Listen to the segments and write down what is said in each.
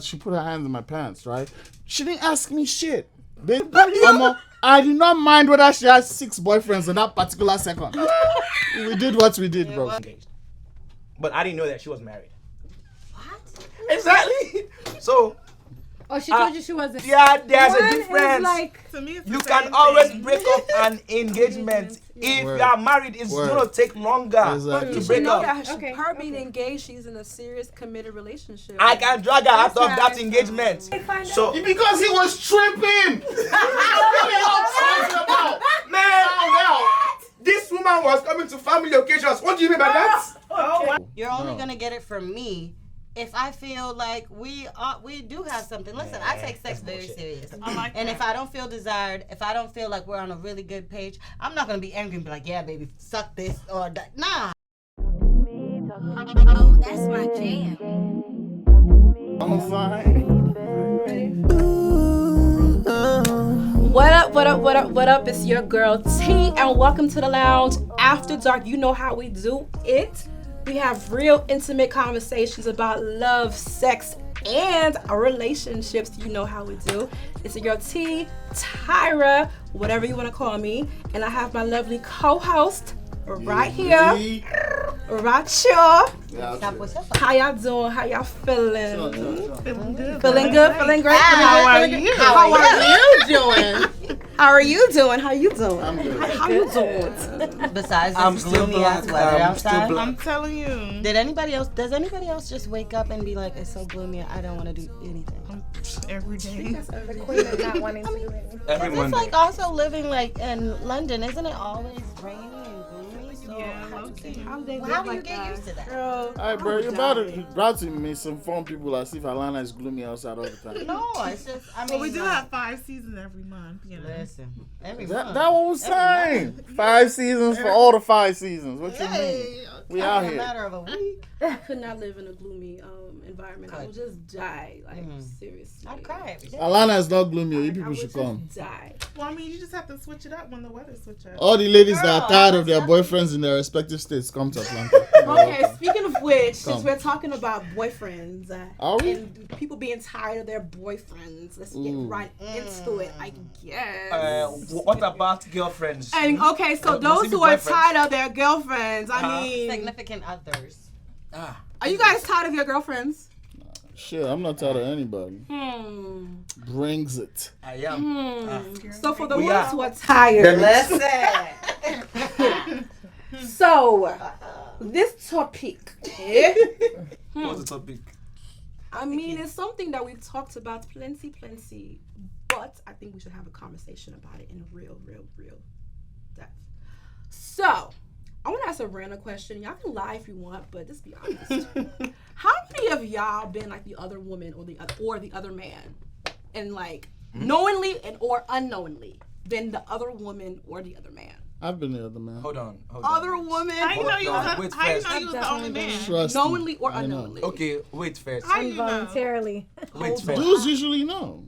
She put her hands in my pants, right? She didn't ask me shit. I did not mind whether she had 6 boyfriends in that particular second. We did what we did, bro. Engaged. But I didn't know that she was married. What? Exactly. So. Oh, she told you she wasn't. Yeah, there's a difference. To me, it's you the can same always thing. break up an engagement. If Word. you are married, it's gonna take longer Exactly. to break up. That her being engaged, she's in a serious, committed relationship. I can drag her out of that engagement. So Because he was tripping. man, this woman was coming to family occasions. What do you mean by that? You're only gonna get it from me if I feel like we do have something. Listen, I take sex very serious. And if I don't feel desired, if I don't feel like we're on a really good page, I'm not gonna be angry and be like, yeah, baby, suck this or that. Nah. Oh, that's my jam. I'm sorry. What up, what up, what up, what up? It's your girl T, and welcome to the lounge. After dark, you know how we do it. We have real intimate conversations about love, sex, and relationships. You know how we do. It's your T, Tyra, whatever you want to call me. And I have my lovely co-host right here, right here. How y'all doing? How y'all feeling? Feeling good. Feeling good? Feeling great? How are you? How are you doing? How are you doing? How you doing? I'm good. How you doing? Besides I'm this still gloomy ass black. weather I'm still outside. black. I'm telling you. Does anybody else just wake up and be like, it's so gloomy, I don't want to do anything? Every day. Every It's Monday. like also living like in London, isn't it always rainy and gloomy? So Yeah, how low-key. do you get used to that? Girl, All right, bro, you're about to misinform people as if Atlanta is gloomy outside all the time. No, it's just, I mean. Well, we do like, have 5 seasons every month, you know. Listen, every That month. what we're saying. 5 seasons for all the 5 seasons. What you mean? Hey, We in out a here. matter of a week. I could not live in a gloomy environment. I would just die. Like, seriously. I'd cry every day. Atlanta is not gloomy. You I people would should just come. die. Well, I mean, you just have to switch it up when the weather switch up. All the ladies that Girl, are tired of their I- boyfriends in their respective states come to Atlanta. Okay, speaking of which, since Come. we're talking about boyfriends Are we? and people being tired of their boyfriends, let's get Ooh. right into it, I guess. What about girlfriends? And okay, so Must those it be who are boyfriends? tired of their girlfriends, I mean, Significant others. are you guys tired of your girlfriends? Shit, I'm not tired of anybody. Brings it. I am. So for the We ones are. who are tired, Listen. so this topic, What's the topic? I mean, it's something that we've talked about plenty, but I think we should have a conversation about it in real depth. So, I want to ask a random question. Y'all can lie if you want, but just be honest. How many of y'all been like the other woman or the other man, and like knowingly and or unknowingly been the other woman or the other man? I've been the other man. Hold on. Other woman, How you know you was, Wait how you first. know you was the only man? Trust me. knowingly or I know. unknowingly? Okay, wait first. How you know? Involuntarily. Wait first. Dudes usually know.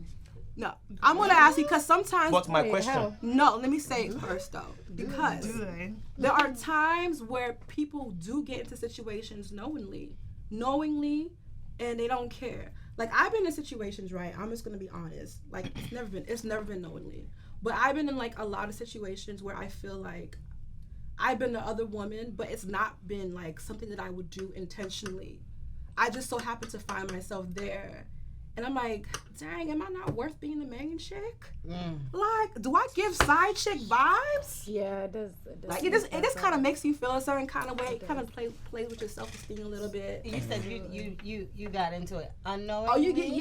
No, I'm gonna ask you because sometimes. What's my question? No, let me say it first though, because Do they? there are times where people do get into situations knowingly, and they don't care. Like I've been in situations, right? I'm just gonna be honest. Like it's never been knowingly, but I've been in like a lot of situations where I feel like I've been the other woman, but it's not been like something that I would do intentionally. I just so happen to find myself there. And I'm like, dang, am I not worth being the main chick? Like, do I give side chick vibes? Yeah, it does. Like, it just kind of makes you feel a certain kind of way. It kind of plays with your self-esteem a little bit. You said you got into it unknowingly. Oh,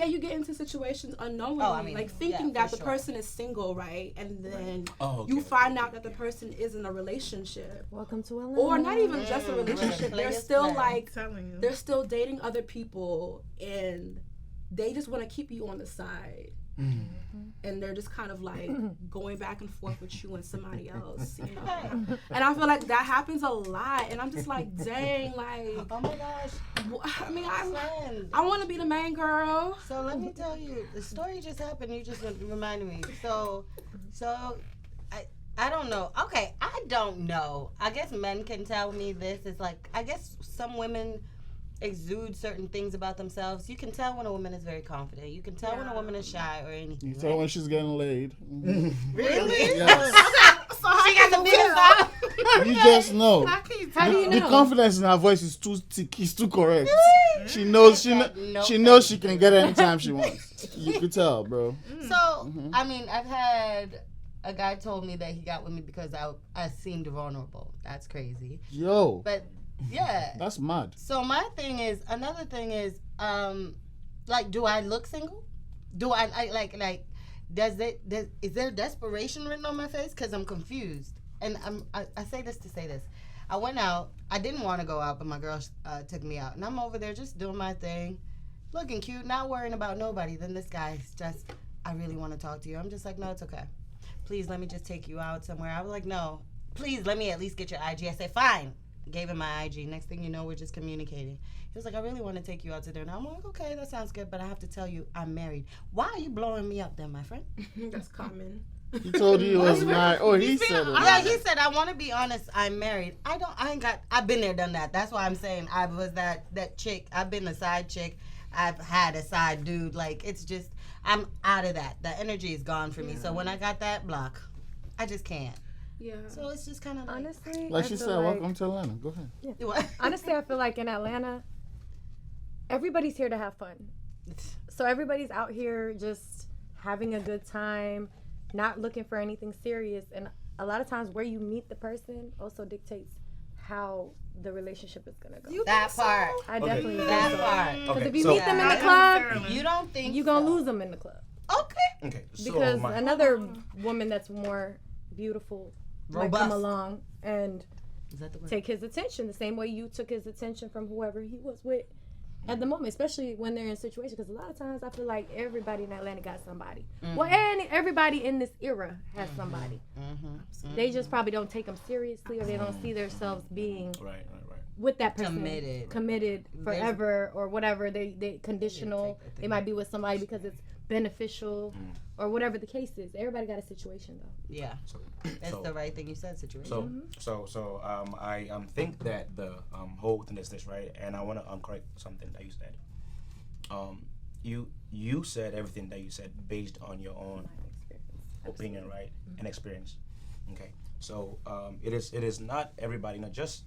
you get into situations unknowingly, Oh, I mean, like thinking yeah, that for the sure. person is single, right? And then Oh, you okay, find out that the person is in a relationship, Welcome to Atlanta. or not even just a relationship. They're Players still play. like Telling you. they're still dating other people, and they just want to keep you on the side. And they're just kind of like going back and forth with you and somebody else, you know. And I feel like that happens a lot, and I'm just like, dang, like, Oh my gosh. I mean, Friend. I want to be the main girl. So let me tell you, the story just happened. You just reminded me. So I don't know. Okay, I don't know. I guess men can tell me this. It's like I guess some women exude certain things about themselves. You can tell when a woman is very confident. You can tell when a woman is shy or anything. You tell when she's getting laid. Really? Yes. So how She got the big side. You just know. How can you How do you The know? confidence in her voice is too thick. It's too correct. She knows. She knows she can get it anytime she wants. You can tell, bro. So, I mean, I've had a guy told me that he got with me because I seemed vulnerable. That's crazy. Yo, But yeah. that's mad. So my thing is, another thing is, like, do I look single? Do I like is there desperation written on my face? Because I'm confused. And I say this to say this. I went out. I didn't want to go out, but my girl took me out. And I'm over there just doing my thing, looking cute, not worrying about nobody. Then this guy's just, I really want to talk to you. I'm just like, no, it's okay. Please let me just take you out somewhere. I was like, no, please let me at least get your IG. I said, fine. Gave him my IG. Next thing you know, we're just communicating. He was like, I really want to take you out to dinner. I'm like, okay, that sounds good, but I have to tell you, I'm married. Why are you blowing me up then, my friend? That's common. He told you he was married. Oh, he said it. Yeah, he said, I want to be honest, I'm married. I've been there, done that. That's why I'm saying I was that chick. I've been a side chick. I've had a side dude. Like, it's just, I'm out of that. The energy is gone for me. So when I got that block, I just can't. Yeah. So it's just kind of like, Honestly, Like I she feel said, like, welcome to Atlanta. Go ahead. what? honestly, I feel like in Atlanta, everybody's here to have fun. So everybody's out here just having a good time, not looking for anything serious. And a lot of times where you meet the person also dictates how the relationship is going to go. That part. I definitely think That so. part. Because Okay, if you so- meet them in the Not club, necessarily. You don't think you're going to so? lose them in the club. Okay. Okay, so Because my, another woman that's more beautiful might come Robust. along and Is that the word? take his attention the same way you took his attention from whoever he was with at the moment, especially when they're in situations. Because a lot of times I feel like everybody in Atlanta got somebody. Well, and everybody in this era has somebody. They just probably don't take them seriously, or they don't see themselves being right. with that person Committed. forever, or whatever. They conditional. They might be with somebody because it's beneficial, or whatever the case is. Everybody got a situation though. Yeah. So, That's the right thing you said, situation. So I think that the whole thing is this, right? And I want to correct something that you said. You said everything that you said based on your own opinion, right, and experience. Okay. So it is not everybody. You know, just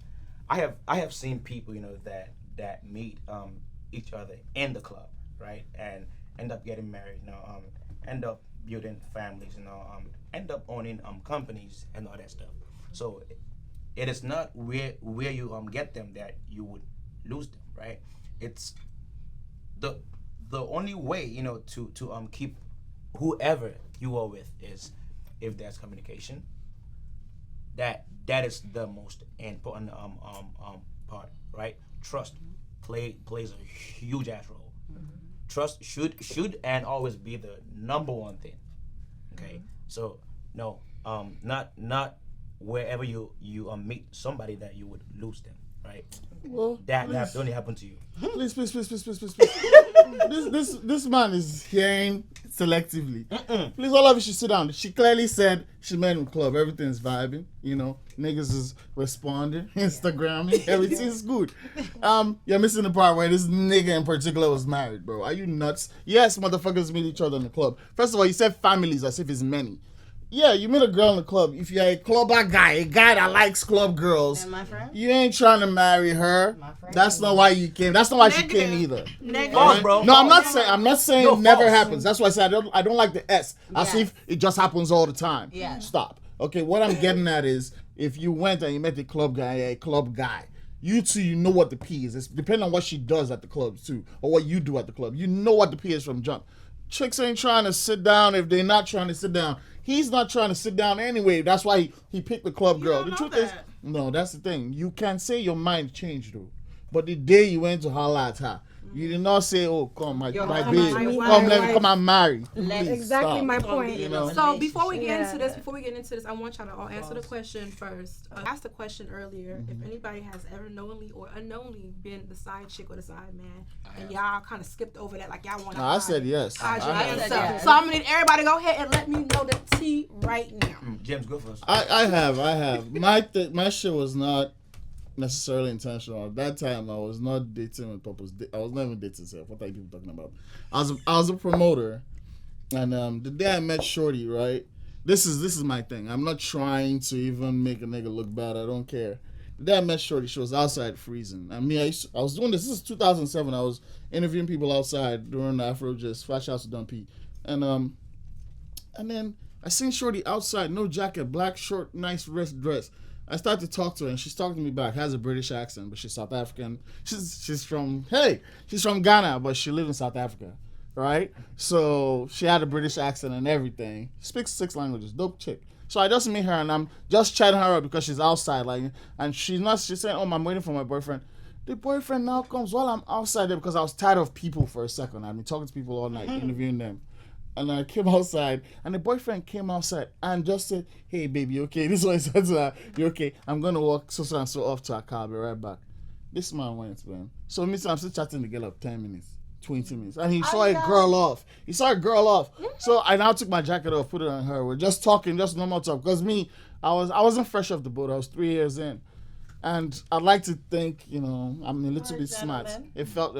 I have seen people, you know, that meet each other in the club, right, and end up getting married. You know, end up building families. You know, end up owning companies and all that stuff. So it is not where you get them that you would lose them, right? It's the only way, you know, to keep whoever you are with is if there's communication. That is the most important part, right? Trust plays a huge ass role. Trust should and always be the number one thing. Okay, so no, not wherever you meet somebody that you would lose them, right? Well, That only happened to you. please. This man is hearing selectively. Please, all of you should sit down. She clearly said she met in the club. Everything's vibing. You know, niggas is responding, Instagramming. Everything's good. You're missing the part where this nigga in particular was married, bro. Are you nuts? Yes, motherfuckers meet each other in the club. First of all, you said families as if it's many. Yeah, you meet a girl in the club. If you're a clubber guy, a guy that likes club girls, And my friend? you ain't trying to marry her. My friend. That's not why you came. That's not why she came either. False, bro. No, I'm False. not saying No, it never false. happens. That's why I said I don't like the S. As Yes. if it just happens all the time. Yeah. Stop. Okay, what I'm getting at is if you went and you met a club guy, you two, you know what the P is. It's depending on what she does at the club too, or what you do at the club. You know what the P is from jump. Chicks ain't trying to sit down if they're not trying to sit down. He's not trying to sit down anyway. That's why he picked the club girl. don't The know truth is, that. no, that's the thing. You can say your mind changed though. But the day you went to holla at her, you did not say, "Oh, come, my babe, come and marry." Please, Exactly stop. my point. You know. So before we get Yeah. into this, I want y'all to all answer the question first. I asked the question earlier if anybody has ever knowingly or unknowingly been the side chick or the side man, and y'all kind of skipped over that, like y'all want to. No, I said yes. I said yes. So I'm gonna need everybody to go ahead and let me know the T right now. James, go first. I have. My shit was not necessarily intentional. At that time, I was not dating with purpose. I was not even dating self. What are you people talking about? I was a promoter, and the day I met Shorty, right? This is my thing. I'm not trying to even make a nigga look bad. I don't care. The day I met Shorty, she was outside freezing. I mean, I was doing this. This is 2007. I was interviewing people outside during the Afro Just Flash House with Don P. And then I seen Shorty outside, no jacket, black short, nice wrist dress. I started to talk to her, and she's talking to me back. Has a British accent, but she's South African. She's from Ghana, but she lives in South Africa, right? So she had a British accent and everything. Speaks 6 languages, dope chick. So I just meet her, and I'm just chatting her up because she's outside, like, and she's saying, "Oh, I'm waiting for my boyfriend." The boyfriend now comes while I'm outside there because I was tired of people for a second. I've been talking to people all night, interviewing them. And I came outside, and the boyfriend came outside and just said, "Hey, baby, you okay?" This is what he said to her. "You okay? I'm going to walk so and so off to our car. I'll be right back." This man went, man. So I'm still chatting to get up 10 minutes, 20 minutes. And he saw a girl off. So I now took my jacket off, put it on her. We're just talking, just normal talk. Because me, I wasn't fresh off the boat. I was 3 years in. And I'd like to think, I'm a little bit smart. It felt...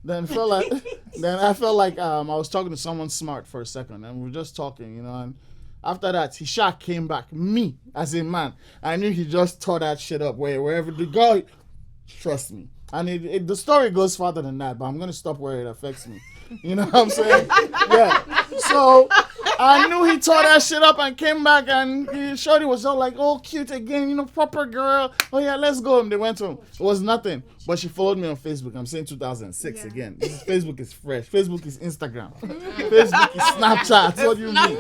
Then I felt like I was talking to someone smart for a second, and we were just talking, and after that he came back, me as a man. I knew he just tore that shit up wherever the girl, trust me. And the story goes farther than that, but I'm gonna stop where it affects me. You know what I'm saying? Yeah. So I knew he tore that shit up and came back, and Shorty was all like, "Oh, cute again, proper girl. Oh yeah, let's go." And they went home. It was nothing. But she followed me on Facebook. I'm saying 2006 again. Facebook is fresh. Facebook is Instagram. Facebook is Snapchat. What do you mean?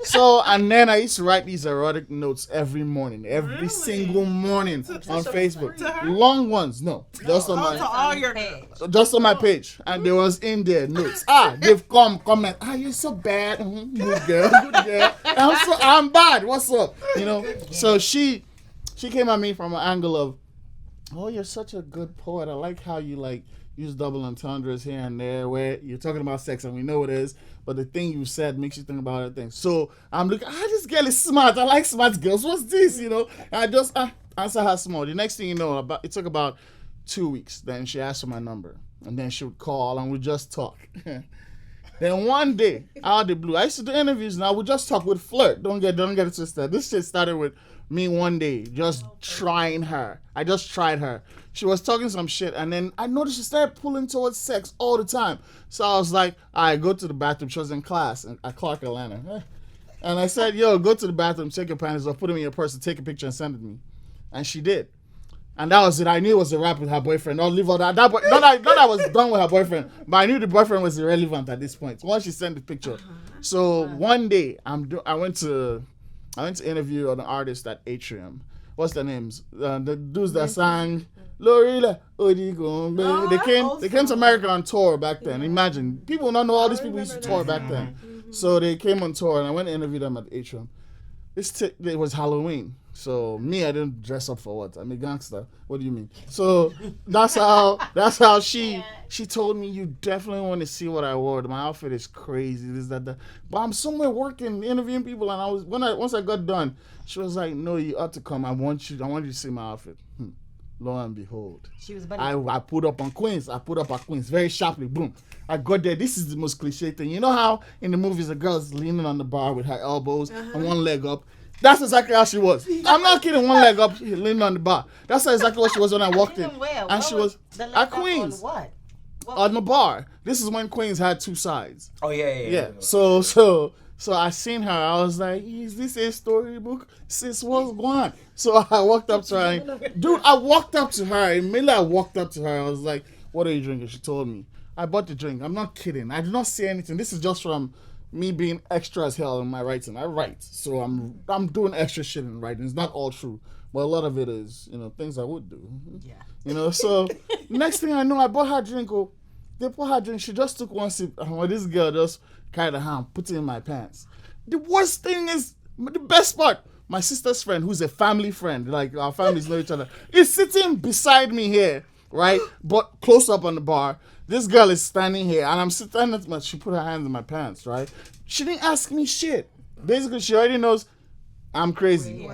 So, and then I used to write these erotic notes every morning, every single morning on Facebook. Long ones, no, just on my page. And there was in there notes. They've comment. You're so bad. Good girl. And I'm bad. What's up? So she came at me from an angle of, "Oh, you're such a good poet. I like how you use double entendres here and there where you're talking about sex and we know it is, but the thing you said makes you think about other things." So I'm looking, this girl is smart. I like smart girls. What's this? I just answer her small. The next thing you know, it took about 2 weeks. Then she asked for my number, and then she would call and we'd just talk. Then one day, out of the blue, I used to do interviews and I would just talk with flirt. Don't get it twisted. This shit started with me one day just trying her. I just tried her. She was talking some shit, and then I noticed she started pulling towards sex all the time. So I was like, I go to the bathroom. She was in class at Clark, Atlanta. And I said, "Yo, go to the bathroom, take your panties off, put them in your purse, and take a picture and send it to me." And she did. And that was it. I knew it was a wrap with her boyfriend. Not leave all that. Not I was done with her boyfriend, but I knew the boyfriend was irrelevant at this point. Once she sent the picture. So one day, I went to interview an artist at Atrium. What's their names? The dudes that sang Lorilla Odigo. They came to America on tour back then. Imagine. People don't know all these people used to tour back then. So they came on tour, and I went to interview them at Atrium. It was Halloween. So me, I didn't dress up for what? I'm a gangster. What do you mean? So that's how she told me, "You definitely want to see what I wore. My outfit is crazy. This, that. But I'm somewhere working, interviewing people, and once I got done, she was like, "No, you ought to come. I want you to see my outfit." Lo and behold, she was I put up on Queens. Very sharply. Boom. I got there. This is the most cliche thing. You know how in the movies a girl's leaning on the bar with her elbows and one leg up? That's exactly how she was. I'm not kidding. One leg up, leaning on the bar. That's exactly what she was when I walked in. And she was at Queens. On what? On the bar. This is when Queens had 2 sides. Oh yeah. So I seen her. I was like, "Is this a storybook? Sis, what's going on?" So I walked up to her. Immediately I walked up to her. I was like, "What are you drinking?" She told me. I bought the drink. I'm not kidding. I did not say anything. This is just from me being extra as hell in my writing. I write. So I'm doing extra shit in writing. It's not all true. But a lot of it is, things I would do. Yeah. So next thing I know, I bought her drink. They bought her drink. She just took one sip. And this girl just carried her hand, put it in my pants. The worst thing is, the best part, my sister's friend, who's a family friend, like our families know each other, is sitting beside me here, right? But close up on the bar. This girl is standing here, and I'm sitting she put her hands in my pants, right? She didn't ask me shit. Basically, she already knows I'm crazy.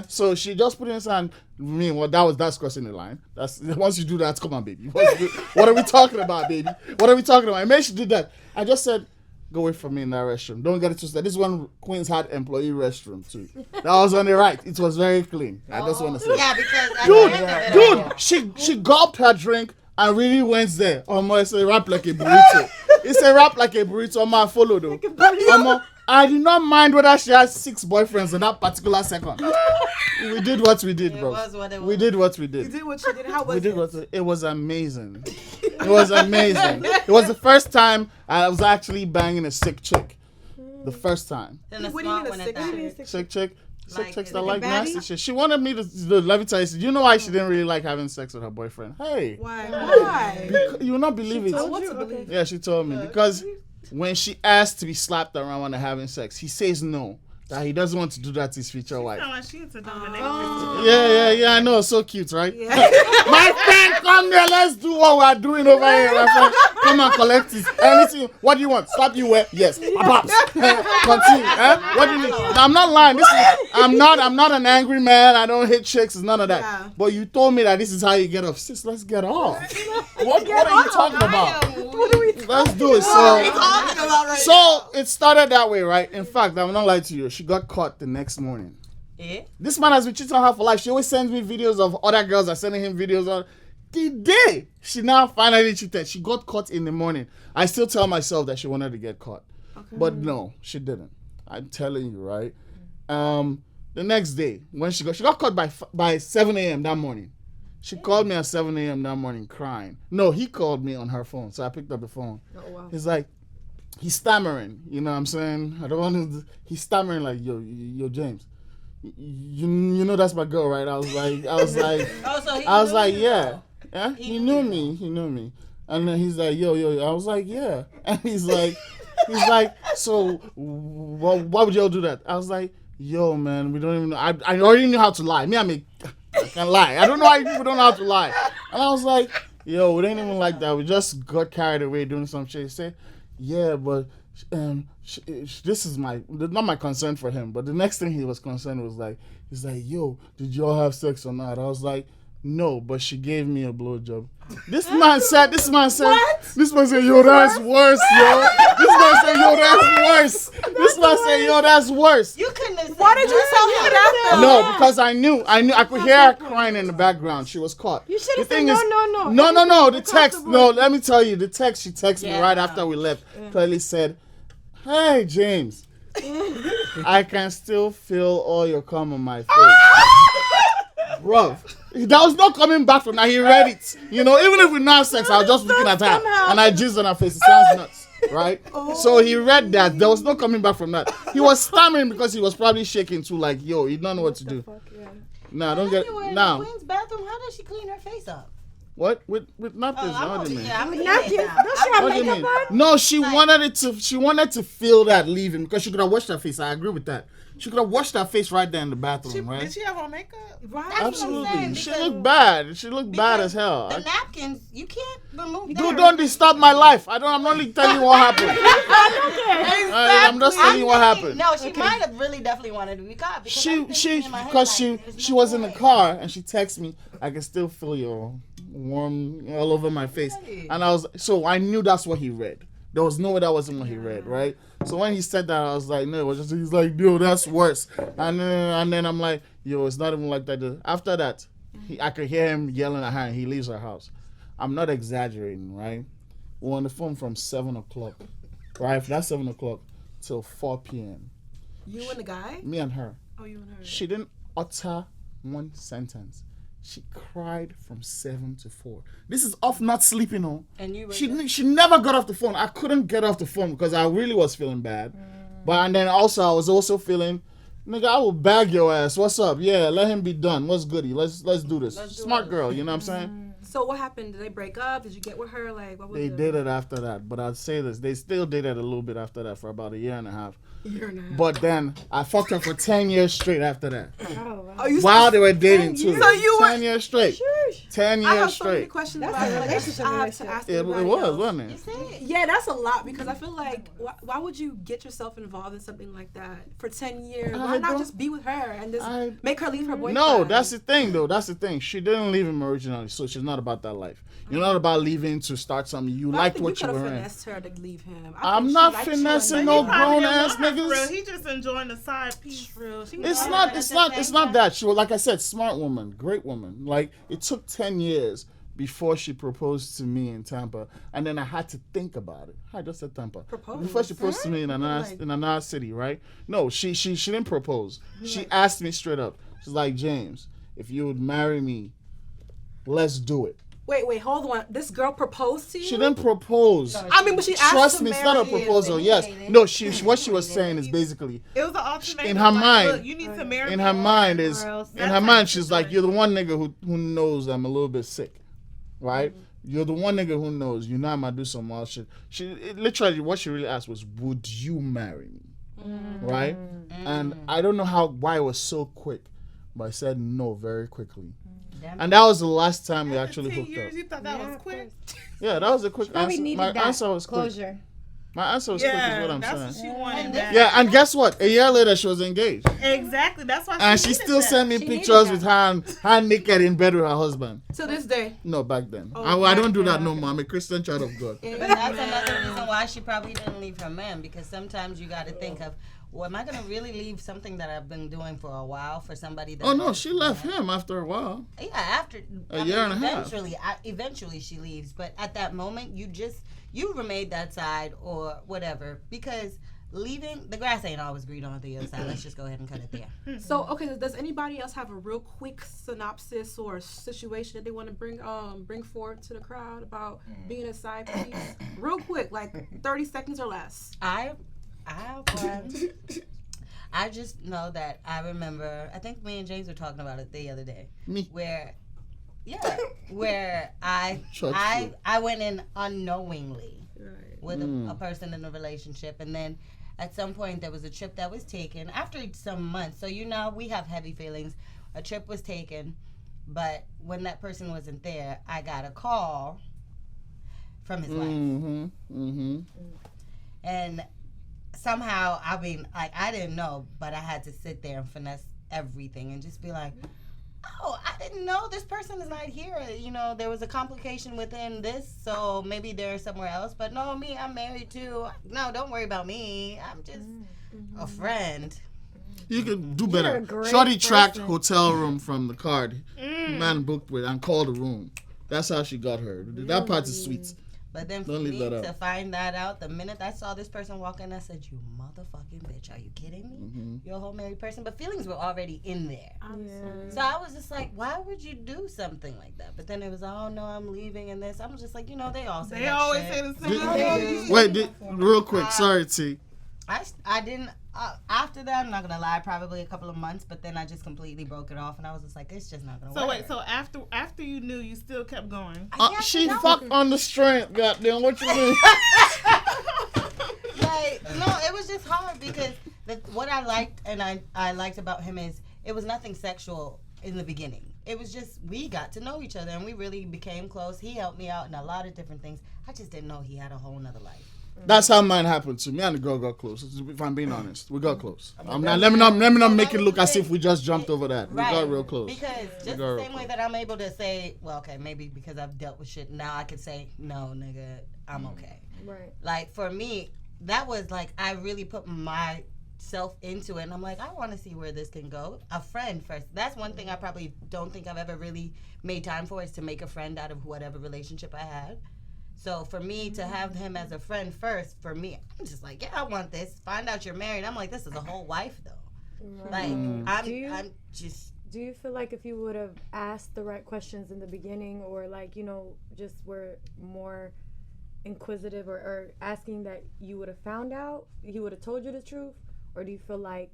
So she just put in his hand. That's crossing the line. That's once you do that, come on, baby. What are we talking about, baby? What are we talking about? I made she did that. I just said, go away from me in that restroom. Don't get it twisted. This one Queens had employee restroom too. That was on the right. It was very clean. I just want to say. Yeah, because She gulped her drink and really went there. It's a rap like a burrito. It's a rap like a burrito. I follow though. I did not mind whether she had 6 boyfriends in that particular second. We did what we did, bro. We did what we did. You did what you did. How was it was amazing. It was amazing. It was the first time I was actually banging a sick chick. The first time. What do you mean a sick chick? Sick chicks that like nasty shit. She wanted me to let me tell you. You know why she didn't really like having sex with her boyfriend? Hey. Why? You will not believe it. Okay. Yeah, she told me because when she asked to be slapped around when they're having sex, he says no. That he doesn't want to do that to his future wife. She's a dominatrix. Yeah, I know. So cute, right? Yeah. My friend, come here. Let's do what we're doing over here. My friend, come and collect it. Anything. What do you want? Slap you where? Yes. Continue. What do you need? I'm not lying. I'm not an angry man. I don't hate chicks. It's none of that. Yeah. But you told me that this is how you get off. Sis, let's get off. What are you talking about? Let's do it. So it started that way, right? In fact, I'm not lying to you. She got caught the next morning. Yeah. This man has been cheating on her for life. She always sends me videos of other girls are sending him videos on. The day she now finally cheated, she got caught in the morning. I still tell myself that she wanted to get caught. Okay. But no, she didn't. I'm telling you, right? The next day, when she got caught by 7 a.m. that morning. She called me at 7 a.m. that morning crying. No, he called me on her phone, so I picked up the phone. Oh, wow. He's like, he's stammering, you know what I'm saying? I don't want to. He's stammering like, yo, James, you know that's my girl, right? I was like, yeah. He knew me, and then he's like, yo. I was like, yeah, and he's like, so why would y'all do that? I was like, yo, man, we don't even know. I already knew how to lie. I can't lie. I don't know why people don't know how to lie. And I was like, yo, we ain't even like that. We just got carried away doing some shit. He said, yeah, but this is not my concern for him. But the next thing he was concerned was like, he's like, yo, did y'all have sex or not? I was like, no, but she gave me a blowjob. This man said, yo, that's worse, yo. This man said, yo, that's worse. This man said, yo, that's worse. You couldn't have said. Why did you tell him that? No, because I knew. I could hear her crying in the background. She was caught. You should have said no. No. The text. No, let me tell you. The text she texted me right after we left clearly said, "Hey, James, I can still feel all your cum on my face." Bro, that was not coming back from that. He read it. You know, even if we not have sex, I was just looking at her and I jizzed on her face. It sounds nuts, right? So he read that. There was no coming back from that. He was stammering because he was probably shaking too, like, yo, he don't know what to do. Nah, don't get now. In the Queen's bathroom, how does she clean her face up? What with napkins? What do you mean? Don't she have makeup on? No, she wanted to feel that leaving because she could have washed her face. I agree with that. She could have washed her face right there in the bathroom, right? Did she have on makeup? Right. Absolutely. She looked bad. She looked bad as hell. The napkins, you can't remove that. Dude, don't disturb my life. I'm only telling you what happened. I'm just telling you what happened. No, she might have really definitely wanted to be caught. Because she was in the car and she texted me, I can still feel your warm all over my face. And so I knew that's what he read. There was no way that wasn't what he read, right? So when he said that, I was like, no, it was just, he's like, yo, that's worse. And then I'm like, yo, it's not even like that. After that, I could hear him yelling at her and he leaves her house. I'm not exaggerating, right? We're on the phone from 7 o'clock, right? That's 7 o'clock till 4 p.m. You and the guy? Me and her. Oh, you and her. She didn't utter one sentence. She cried from 7 to 4. This is off not sleeping on. And you were she never got off the phone. I couldn't get off the phone because I really was feeling bad. And then also I was also feeling, nigga, I will bag your ass. What's up? Yeah, let him be done. What's goody? Let's do this. Smart girl, you know what I'm saying? So what happened? Did they break up? Did you get with her? Like, what was They did it after that. But I'd say this. They still did it a little bit after that for about a year and a half. But then I fucked her for 10 years straight after that. Oh, wow. Oh, while they were dating too. So you 10 years straight. 10 I years have so many straight. questions That's about a it. relationship I have to relationship. ask It everybody was, else. wasn't You it? see it? Yeah, that's a lot because I feel like why would you get yourself involved in something like that for 10 years? Why I not don't- just be with her and just I- make her leave her boyfriend? No, that's the thing, though. That's the thing. She didn't leave him originally, so she's not about that life. You're not about leaving to start something. You But I liked think what you could were have in. finessed her to leave him. I'm think not she liked you finessing and- no He probably grown didn't ass know her for real. niggas. He just enjoying the side piece. True. She It's was not. right. It's not that. She was, like I said, smart woman, great woman. Like, it took 10 years before she proposed to me in Tampa, and then I had to think about it. I just said Tampa. Propose? Before she proposed to me in another city, right? No, she didn't propose. She asked me straight up. She's like, James, if you would marry me, let's do it. Wait, hold on. This girl proposed to you? She didn't propose. I mean, but she asked Trust to me, it's not a marry you. proposal. Yes, no. What she was saying is basically, It was an ultimatum. In her like, mind- look, you need to marry in me her or- mind is, or else- in That's her how mind, she she's was like, like- you're the one nigga who knows I'm a little bit sick, right? You're the one nigga who knows. You know I'm gonna do some wild shit. Literally, what she really asked was, would you marry me, right? And I don't know why it was so quick, but I said no very quickly. And that was the last time we actually 10 hooked years, up. you thought that Yeah, was of quick? Yeah, that was a quick Probably answer. needed My that answer was quick. closure. My answer was quick is Yeah, what I'm that's saying. what she wanted. back. Yeah, and guess what? A year later, she was engaged. Exactly. That's why. And she needed still that. sent me She needed pictures that. with her naked in bed with her husband. To this day. No, back then. Oh, I don't do that no more. I'm a Christian child of God. And that's another reason why she probably didn't leave her man, because sometimes you got to think of, well, am I going to really leave something that I've been doing for a while for somebody that... Oh, no, she left him after a while. Yeah, after A year and a half. Eventually she leaves, but at that moment you remained that side or whatever, because leaving, the grass ain't always green on the other side. Let's just go ahead and cut it there. So, okay, does anybody else have a real quick synopsis or situation that they want to bring forward to the crowd about being a side piece? Real quick, like 30 seconds or less. I just know that I remember, I think me and James were talking about it the other day, Me. where I Trust you. I went in unknowingly Right. with a person in a relationship, and then at some point there was a trip that was taken after some months. So we have heavy feelings. A trip was taken, but when that person wasn't there, I got a call from his wife. Mm-hmm. Mm-hmm. And somehow, I mean, like, I didn't know, but I had to sit there and finesse everything and just be like, oh, I didn't know this person is not here. You know, there was a complication within this, so maybe they're somewhere else. But no, me, I'm married too. No, don't worry about me. I'm just a friend. You can do You're better. a great Shorty tracked person. hotel room from the card. Man booked with and called the room. That's how she got her. That part is sweet. But then for Don't leave me that out. to find that out, the minute I saw this person walk in, I said, you motherfucking bitch, are you kidding me? Mm-hmm. You're a whole married person. But feelings were already in there. Yeah. So I was just like, why would you do something like that? But then it was, oh no, I'm leaving and this. I'm just like, they all say They that always shit. say the Did- same thing. Wait, real quick. Sorry, T. I didn't, after that, I'm not going to lie, probably a couple of months, but then I just completely broke it off and I was just like, it's just not going to So work. wait, so after you knew, you still kept going. She fucked on the strength. Goddamn, what you mean? Like, no, it was just hard because what I liked and I liked about him is it was nothing sexual in the beginning. It was just, we got to know each other and we really became close. He helped me out in a lot of different things. I just didn't know he had a whole nother life. That's how mine happened to me. And the girl got close. If I'm being honest, we got close. Let me not make it look as if we just jumped over that. We got real close. Because just got the real same way that I'm able to say, well, okay, maybe because I've dealt with shit, now I could say, no, nigga, I'm okay. Right. Like, for me, that was like, I really put myself into it. And I'm like, I want to see where this can go. A friend first. That's one thing I probably don't think I've ever really made time for, is to make a friend out of whatever relationship I had. So for me to have him as a friend first, for me, I'm just like, yeah, I want this. Find out you're married. I'm like, this is a whole wife, though. Right. Like, Do do you feel like if you would have asked the right questions in the beginning, or like, just were more inquisitive or asking, that you would have found out, he would have told you the truth? Or do you feel like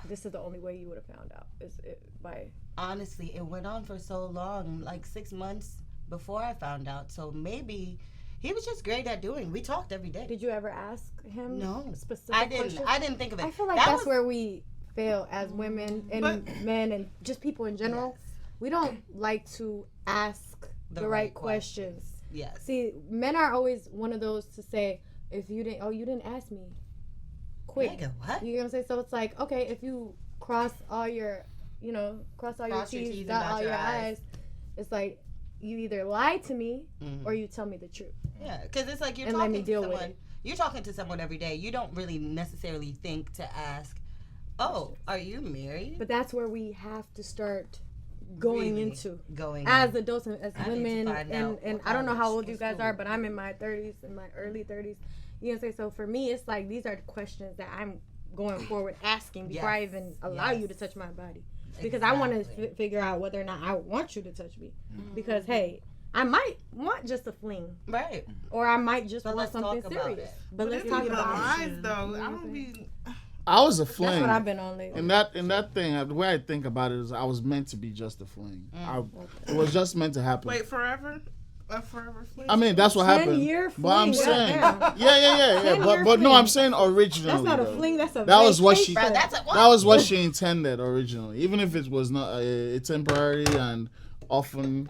this is the only way you would have found out? Is it by... Honestly, it went on for so long, like 6 months before I found out. So maybe he was just great at doing. We talked every day. Did you ever ask him No, specific I didn't. questions? I didn't think of it. I feel like That that's was- where we fail as women and But- men and just people in general. We don't like to ask the right questions. Yes. See, men are always one of those to say, if you didn't ask me. Quick. Nigga, what? You know what I'm saying? So it's like, okay, if you cross all your T's, dot all your I's, it's like you either lie to me or you tell me the truth. Yeah, because it's like you're And let talking me to deal with someone. it. You're talking to someone every day. You don't really necessarily think to ask, "Oh, are you married?" But that's where we have to start going Really into going as in. adults and as I need to women. find out And what I don't know how college old you is guys cool. are, but I'm in my 30s, in my early 30s. You know what I'm saying? So for me, it's like these are the questions that I'm going forward asking before I even allow you to touch my body. Because I want to figure out whether or not I want you to touch me. Because, hey, I might want just a fling. Right. Or I might just But want let's something talk about serious. it. But let's If talk you get about on it. lines, though, I don't be. I was a That's fling. what I've been on lately. In that thing, the way I think about it is, I was meant to be just a fling. It was just meant to happen. Wait, forever? A forever fling? I mean, that's what happened. 10-year But I'm fling, saying, goddamn. yeah. 10-year But no, fling. I'm saying originally. That's not a though. fling, that's a That was what she- vacation. That's a what? That was what she intended originally, even if it was not a temporary and often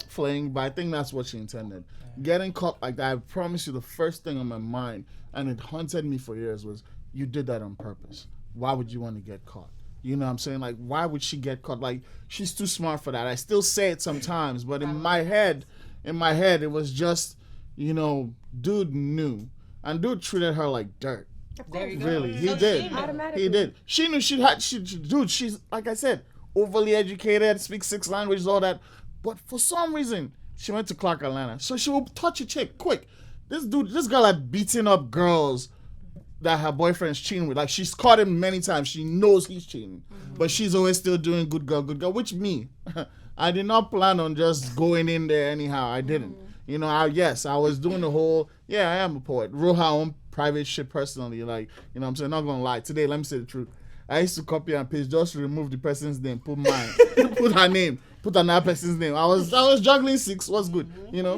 fling. But I think that's what she intended. Getting caught like that, I promise you, the first thing on my mind, and it haunted me for years, was you did that on purpose. Why would you want to get caught? You know what I'm saying? Like, why would she get caught? Like, she's too smart for that. I still say it sometimes, but in my head, it was just, dude knew. And dude treated her like dirt. There you go. Really, he So did. she knew. Automatically. He did. She knew dude, she's, like I said, overly educated, speaks 6 languages, all that. But for some reason, she went to Clark, Atlanta. So she will touch a chick quick. This girl had beaten up girls that her boyfriend's cheating with. Like, she's caught him many times. She knows he's cheating. But she's always still doing good girl, which me. I did not plan on just going in there anyhow. I didn't. I was doing the whole, I am a poet. Wrote her own private shit personally. Like, what I'm saying, not gonna lie. Today, let me say the truth. I used to copy and paste, just remove the person's name, put mine, put her name, put another person's name. I was juggling 6. What's good?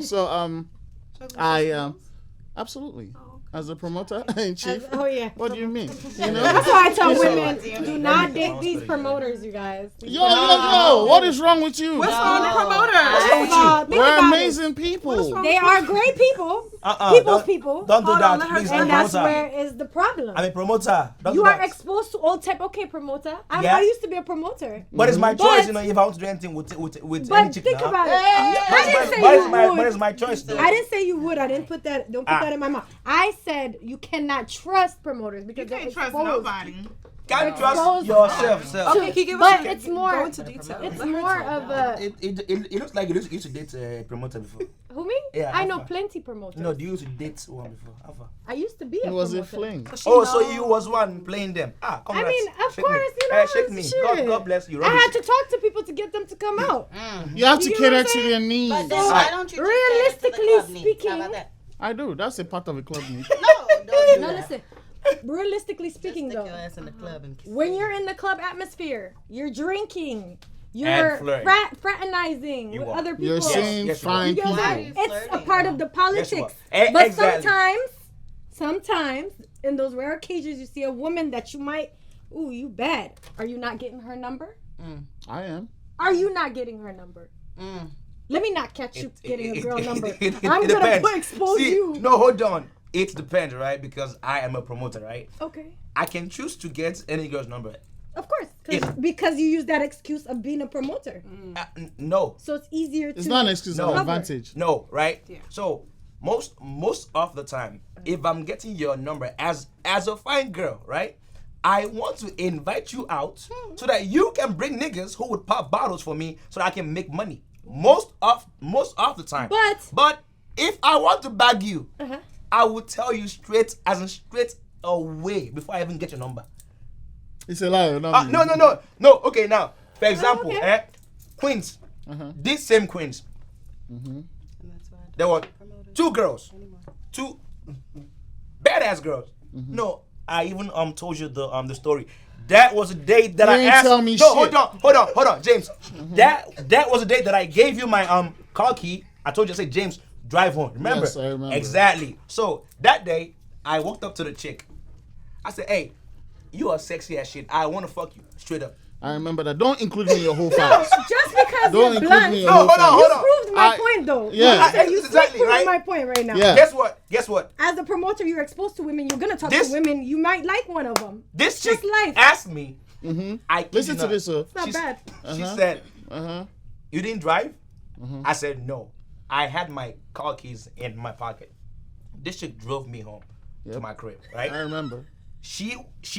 So I absolutely. As a promoter in chief. Oh yeah. What do you mean? That's why I tell women, do not date these promoters, you guys. Yo, what is wrong with you? What's wrong with promoters? Think We're about amazing people. it. They are great people. People. Don't do Hold that, on, let her please. finish. And that's Promoter. where is the problem. I'm a promoter. Don't You do are that. exposed to all type. Okay, promoter. Yeah. I used to be a promoter. But it's my But- choice, if I want to do anything with any But chick think now. about it. Hey, I didn't say But you it's my, would. but it's my choice, though. I didn't say you would. I didn't put that. Don't put that in my mouth. I said you cannot trust promoters because You they're can't trust exposed. nobody. Can't exposed- trust yourself, sir. Okay, can you give But us it's more. go into detail? It's Let her more talk of now. a. It looks like you used to date a promoter before. Who me? Yeah, I know Alpha. plenty promoters. No, do you used to date one before? Alpha. I used to be a It was a promoter. fling. Oh, so you was one playing them. Come I on. mean, of shake course, me. you know. Shake me. shit. God bless you. I had to talk to people to get them to come out. You have to You know cater what I'm to saying? their needs. But then why don't you just Realistically cater to the club needs? speaking- How about that? I do. That's a part of a club need. No, don't do No, that. listen. Realistically Just speaking, stick though, your ass in the club and kiss when it. you're in the club atmosphere, you're drinking, you're And flirting. fraternizing You with are. other people. You're seeing Yes, you fine You get people. what I'm Why saying? are you It's a flirting part now? of the Yes, you politics. are. But Exactly. sometimes, in those rare occasions, you see a woman that you might, ooh, you bad. Are you not getting her number? I am. Are you not getting her number? Mm. Let me not catch you getting a girl number. it I'm gonna depends. expose See, you. No, hold on. It depends, right? Because I am a promoter, right? Okay. I can choose to get any girl's number. Of course, If- because you use that excuse of being a promoter. No, So it's easier to. It's not an excuse, No. an advantage. no, right? So most of the time, if I'm getting your number as a fine girl, right? I want to invite you out so that you can bring niggas who would pop bottles for me so that I can make money. Most of the time. But if I want to bag you, Uh-huh. I will tell you straight away before I even get your number. It's a lie. Not me. No. Okay, now, for example, okay. Queens. Uh-huh. These same Queens. And that's why I There were don't promote it 2 girls. anymore. 2 badass girls. No, I even told you the story. That was a date that You I ain't asked. tell me no, shit. hold on, James. That was a date that I gave you my car key. I told you, I said, James, drive home. Remember? Yes, I remember. Exactly. So that day, I walked up to the chick. I said, hey, you are sexy as shit. I want to fuck you straight up. I remember that. Don't include me in your whole files. Just because Don't you're include blunt, me in you your whole files. proved my point, though. Yeah. You Exactly, proved right? my point right now. Yeah. Guess what? As a promoter, you're exposed to women. You're gonna talk This- to women. You might like one of them. This Just chick life. asked me. Mm-hmm. I kid Listen you to not. this, sir. It's not bad. She said, Uh-huh. "You didn't drive?" I said, "No. I had my car keys in my pocket." This chick drove me home to my crib, right? I remember. She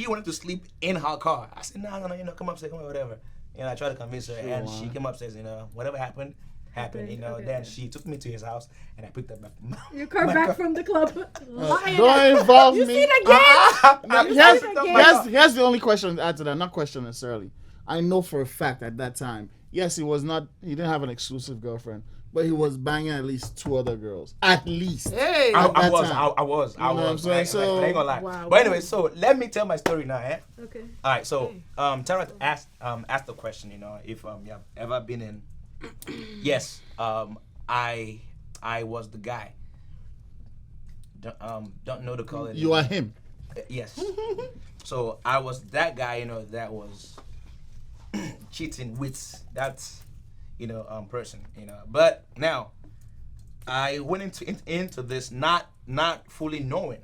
wanted to sleep in her car. I said, no, come upstairs, come on, whatever. I tried to convince her, and she came upstairs. Whatever happened. Okay. Then she took me to his house, and I picked her back. You come back from the club. Lying. Don't involve You me. see it again? Now, You here's, see it again? here's the only question to add to that. Not question necessarily. I know for a fact at that time, yes, he didn't have an exclusive girlfriend, but he was banging at least 2 other girls. At least. Hey. I that was. time. I was. You know what I'm saying? I ain't gonna lie. Wow. But anyway, so let me tell my story now, eh? Okay. All right, so Tara asked the question, if you have ever been in. Yes, I was the guy. Don't know the color. You are him. Yes. So I was that guy, that was cheating with that, person, But now I went into this not fully knowing,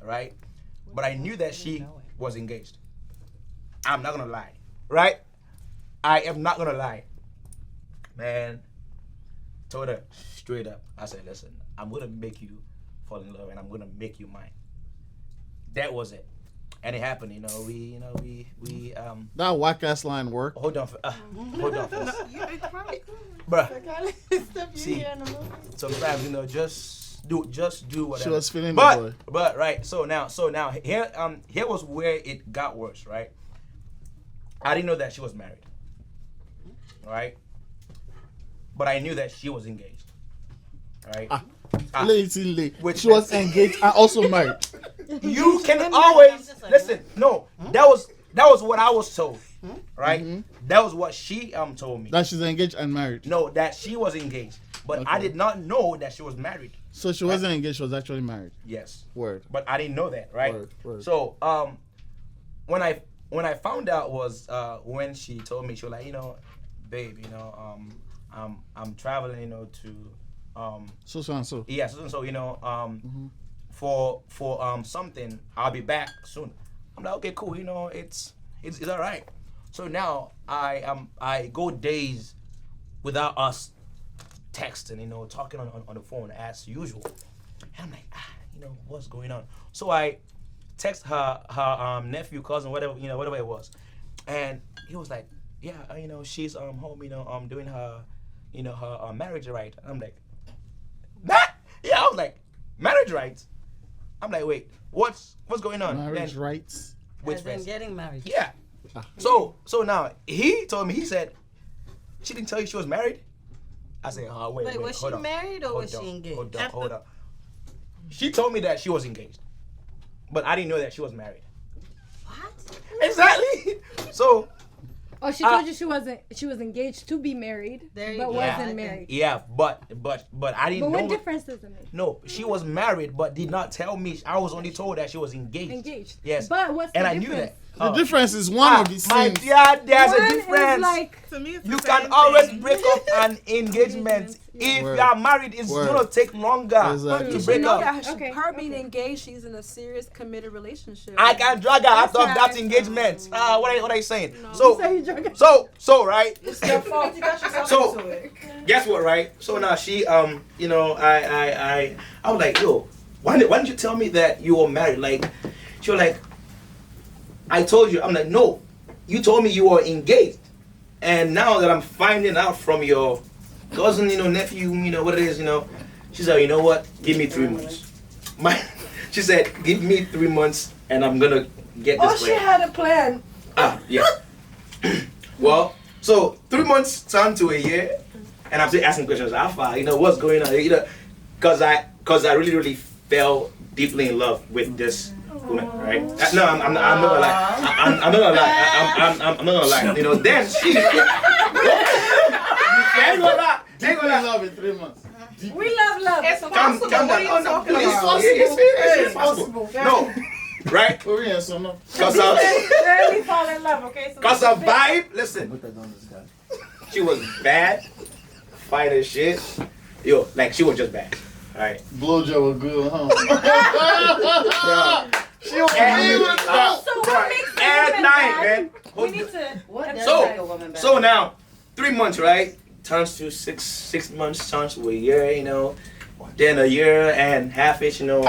right? But I knew that she was engaged. I'm not gonna lie, right? I am not gonna lie, man. Told her straight up. I said, listen, I'm gonna make you fall in love, and I'm gonna make you mine. That was it, and it happened. We That whack ass line worked. hold on, first. No, Bruh. See, sometimes just do whatever. She was feeling the boy. But right, so now here was where it got worse, right? I didn't know that she was married, right? But I knew that she was engaged, right? Lady. Which She was engaged and also married. You can always listen. No, that was what I was told, right? That was what she told me. That she's engaged and married. No, that she was engaged, but I did not know that she was married. So she wasn't engaged, she was actually married. Yes. Word. But I didn't know that, right? Word. So when I found out was when she told me, she was like, babe, I'm traveling, to So and so. yeah, so for something, I'll be back soon. I'm like, okay, cool, it's all right. So now I go days without us texting, talking on the phone as usual. And I'm like, what's going on? So I text her nephew, cousin, whatever it was, and he was like, yeah, she's home, doing her her marriage right. I'm like, that? Yeah, I was like, marriage rights. I'm like, wait, what's going on? Marriage Then, rights. which As in friends? getting married. Yeah. So now he told me, he said, she didn't tell you she was married? I said, wait, Wait, was she hold on. married or Hold was on, she engaged? Hold on. She told me that she was engaged, but I didn't know that she was married. What? Exactly. So Oh, she told you she was engaged to be married, There you but go. wasn't Yeah. married. yeah, but I didn't But know. what difference does it make? No, she was married, but did not tell me. I was only told that she was engaged. Engaged. Yes. But what's and the I difference? knew that. The difference is one of the my same. dear, there's One a is difference. like To me, it's You the can same always thing. break up an engagement. If Word. you are married, it's Word. gonna take longer Exactly. to You break know up. that Okay, her being okay. engaged, she's in a serious committed relationship. I can drag her out of That's that right. engagement. What are you saying? So you drug her. So right. It's your fault. You got yourself So into it. guess what, right? So now she I was like, yo, why didn't you tell me that you were married? Like, she was like, I told you. I'm like, no, you told me you were engaged, and now that I'm finding out from your cousin, nephew, what it is, she said, you know what? Give me 3 months. She said, give me 3 months, and I'm gonna get this. Oh, she had a plan. Yeah. Well, so 3 months turned to a year, and I'm still asking questions. How far? What's going on? Because I really, really fell deeply in love with this woman, right? No, I'm not gonna lie. I'm not gonna lie. I'm not gonna lie. Then she. I ain't gonna lie. Deep in love in 3 months. We love love. It's Calm possible. down. What are you talking It's about? possible. It's possible. Hey, No. right? Oh, yeah, so no. Cause of Rarely fall in love, okay? So cause of vibe. Listen, she was bad, fine as shit. Yo, like she was just bad. All right. Blowjob was good, huh? She was And- good. So what makes a At woman night, bad? man. We need to. What does So- make a woman bad? So now, 3 months, right? Turns to six months, turns to a year, you know. Then a year and half-ish, you know.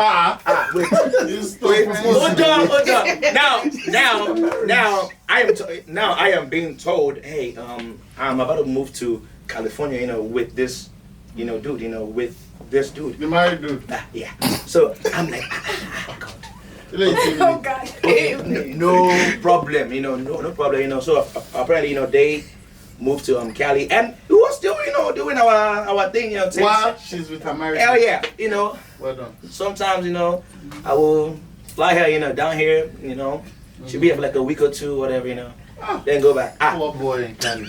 Wait, You still wait, proposing. hold on. Now, I am being told, hey, I'm about to move to California, you know, with this, you know, dude, you know, with this dude. You married dude. Yeah. So I'm like, God. Oh God. No problem, you know, no problem, you know. So apparently, you know, they moved to Cali, and we were still, you know, doing our thing, you know. Wow, she's with her married. Hell yeah, you know. Well done. Sometimes, you know, I will fly her, you know, down here, you know. She'll be here for like a week or two, whatever, you know. Then go back. Poor boy in Cali.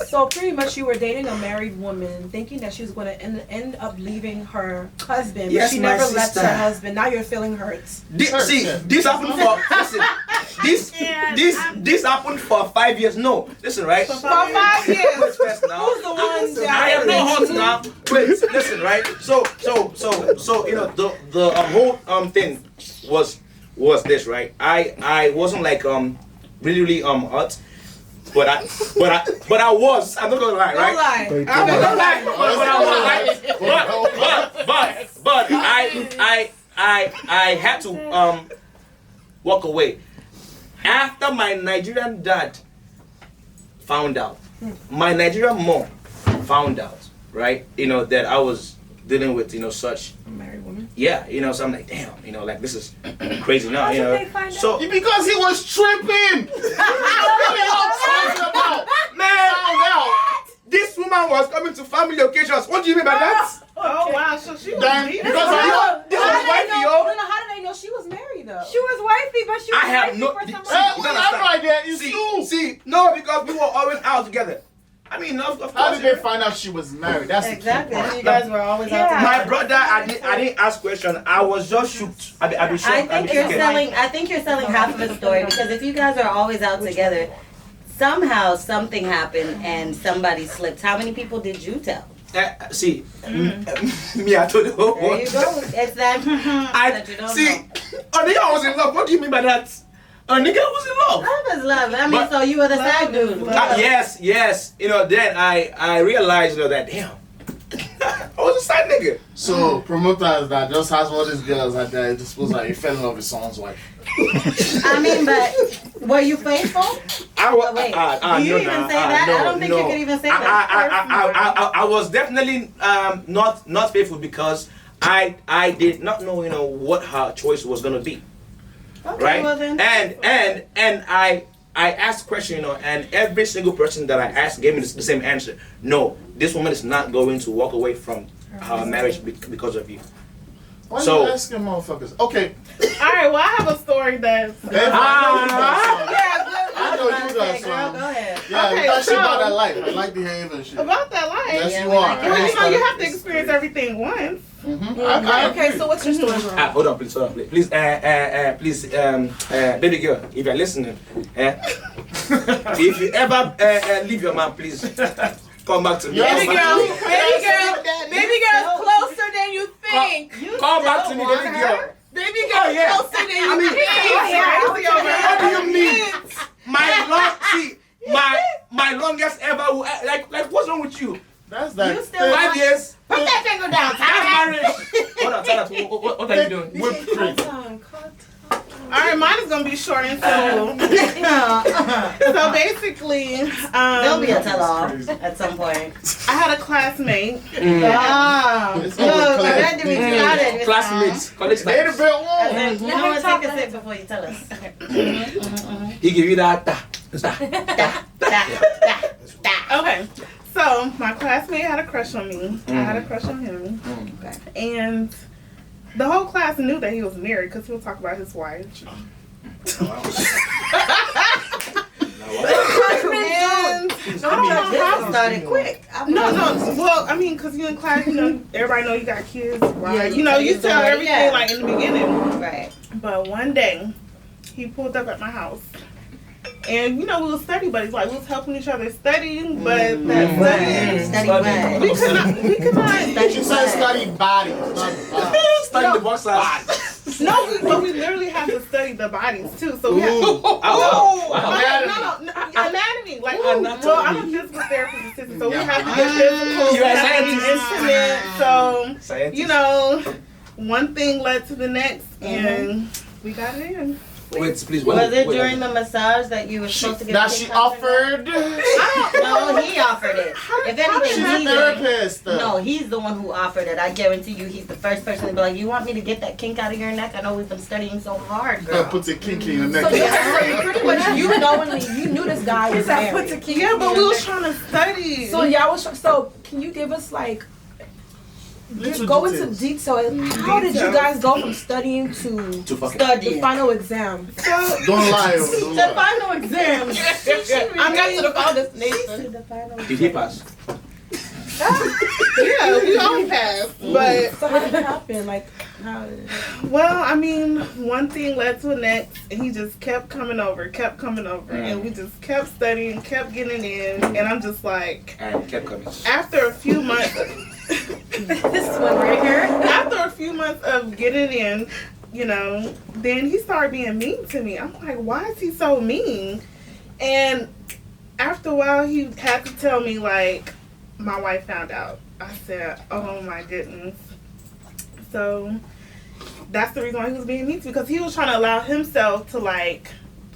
So pretty much you were dating a married woman, thinking that she was going to end up leaving her husband, but Yes, she my never left sister. her husband. Now you're feeling hurt. This happened for this happened for 5 years. No, listen, right? For 5 years. Wait first now. Who's the one that I am not hot now. Wait, listen, right? So you know the whole thing was this, right? I wasn't like really hot, but I was. I'm not gonna lie, right? Don't lie. I'm not gonna lie, but I had to walk away after my Nigerian dad found out. My Nigerian mom found out, right? You know that I was dealing with, you know, such A married woman. yeah, you know. So I'm like, damn, you know, like this is crazy now, you How know. did they find out? So Because he was tripping. What are y'all talking about? man, this woman was coming to family occasions. What do you mean by that? Oh wow, so she was Then, beat. because This I was How did wifey, they know? yo. No, how did they know she was married though? She was wifey, but she was I have wifey no- for See, someone. Hey, you what understand? I'm right there is you. See, no, because we were always out together. I mean, of How course. did they find out she was married? That's Exactly. the key part. You guys were always out together. My brother, I didn't ask question. I was just shocked. I be shocked. I think you're selling half of the story, because if you guys are always out together, somehow something happened and somebody slipped. How many people did you tell? See, me, I told you. There you go. It's that. that you don't see, know. a nigga was in love. What do you mean by that? A nigga was in love. Love is love. I mean, But- so you were the side dude. Yes. You know, then I realized, you know, that damn, I was a side nigga. So promoters that just has all these girls out there, it's supposed like he fell in love with someone's wife. I mean, but were you faithful? Wait, do you even say that? I don't think you could even say that. I was definitely not faithful because I did not know, you know, what her choice was gonna be. Okay, Right? well then. And I asked question, you know, and every single person that I asked gave me the same answer. No, this woman is not going to walk away from her marriage because of you. Why So- you asking motherfuckers? Okay. All right, well I have a story that's. I know you got Okay, girl, some. go ahead. Yeah, Okay, that shit so- about that life. I like the Haven shit. About that life. Yes, Yeah, you we are. like it. Well, you know, you have to experience everything once. Okay, so what's your story, bro? Hold on, please, please, baby girl, if you're listening, if you ever leave your man, please come back to me. Yes, Come baby back to me. Baby girl's closer than you think. Come back to me, baby girl. Baby Oh, girl's yeah. closer than you I mean, think. what do you mean? My longest ever, like what's wrong with you? That's that. You still 5 years. Put that finger down. That's marriage. Hold on, tell us, what are you doing? Whipped cream. All right, mine is gonna be short and simple. So basically, There'll be a tell-all at some point. I had a classmate. Ah, It's look, over, Claire. that to be started. Classmates, college They the times. bit And one. then, you know what? Take a sip before you tell us. He give you that. Okay, so my classmate had a crush on me. I had a crush on him, and the whole class knew that he was married because he'll talk about his wife. And I don't know how. Started quick. No. Well, I mean, cause you in class, you know, everybody know you got kids, right? Yeah, you know, you tell everything like in the beginning. Right. But one day, he pulled up at my house, and you know, we were study buddies. Like we was helping each other study, but that study we could not. She said study body. Study the box size. No, but we literally have to study the bodies too. So we have to. Anatomy. Like, well, I'm a physical therapist assistant, so we have to get physical. You're a scientist. So, you know, one thing led to the next, and we got it in. Wait, please. Was it during the massage that you were supposed to get? That she offered. No, he offered it. If anything, She's a therapist. No, he's the one who offered it. I guarantee you, he's the first person to be like, "You want me to get that kink out of your neck? I know we've been studying so hard, girl." Puts a kink in your neck. So you pretty much you knew this guy was married. Yeah, but we was trying to study. So y'all was so. Can you give us like? Go into detail. How did you guys go from studying to the final exam? Don't lie. The final exam. I got to the final destination. Did he pass? Yeah, we all passed. But so how did it happen? Like, how did it happen? Well, I mean, one thing led to the next, and he just kept coming over, and we just kept studying, kept getting in, and I'm just like, And kept coming. after a few months. This one right here. After a few months of getting in, you know, then he started being mean to me. I'm like, why is he so mean? And after a while, he had to tell me, like, my wife found out. I said, oh my goodness. So that's the reason why he was being mean to me, because he was trying to allow himself to, like,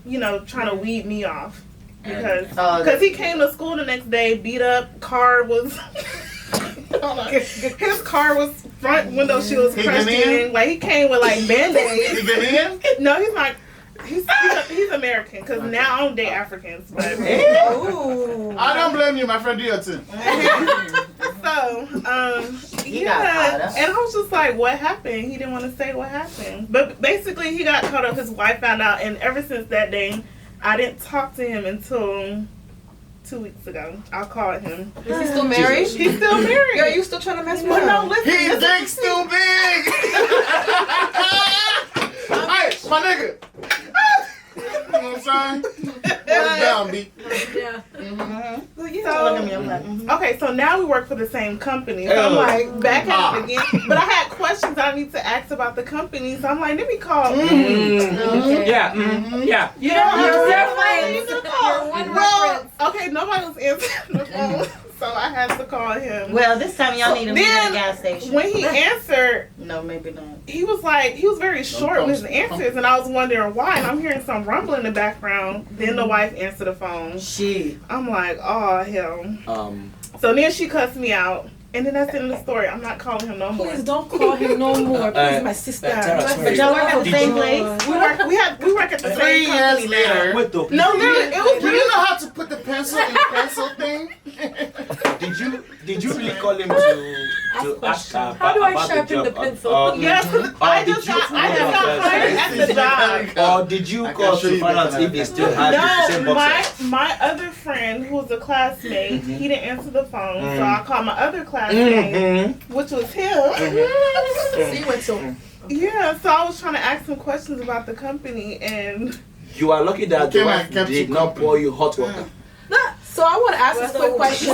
you know, trying to weed me off. Because he came to school the next day, beat up, car was... His car was front window shield was crushed in. Like, he came with like band-aids. He get in? No, he's not. He's American, because now I don't date Africans. But Ooh. I don't blame you, my friend. Do your thing. So, yeah, and I was just like, what happened? He didn't want to say what happened. But basically, he got caught up. His wife found out, and ever since that day, I didn't talk to him until 2 weeks ago. I called him. Is he still married? He's still married. Are you still trying to mess with him? No, listen. He thinks too big. Hey, my nigga. You know what I'm saying? What's down, B? Yeah. Okay, so now we work for the same company. So I'm like, back at it again. But I had questions I need to ask about the company. So I'm like, let me call. Okay. Yeah. Yeah. You don't You're have to call. Well, okay, nobody was answering the phone. So I had to call him. Well, this time y'all need to meet at a gas station. When he answered, no, maybe not. he was very short with his answers, and I was wondering why. And I'm hearing some rumble in the background. Then the wife answered the phone. I'm like, oh hell. So then she cussed me out. And then that's the end of the story. I'm not calling him no more. Please don't call him no more. Please, my sister. But y'all work at the same place? We work at the same 3 years company later. No, literally, it was. Do you know how to put the pencil in the pencil thing? Did you really call him to ask How do I about sharpen the job? pencil? Yes, I just got hired at the job. Or did you call to find out if they still had the same No, boxer? my other friend who was a classmate, he didn't answer the phone, so I called my other classmate, which was him. So you went to him. Yeah, so I was trying to ask him questions about the company, and You are lucky that the wife did not pour you hot water. So I want to ask this quick question. I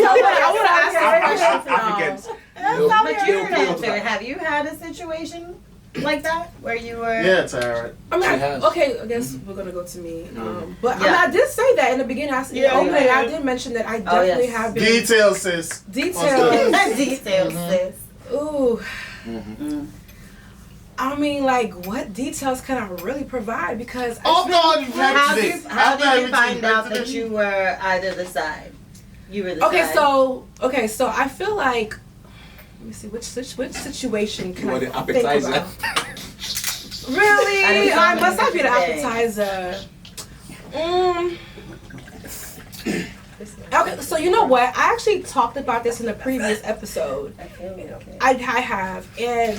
want to ask this question. Africans. But you answer. Have you had a situation like that where you were? Yeah, it's alright. I mean, okay, I guess we're gonna go to me. But I mean, I did say that in the beginning. I said, I did mention that I definitely have been. Details, sis. Details. Details, sis. Ooh. I mean, like, what details can I really provide? Because how did you find out that you were either the side? You were the side. Okay, so I feel like, let me see, which situation can I think appetizer? about? Really? Must I be the appetizer? Okay, so you know what? I actually talked about this in a previous episode. I have, and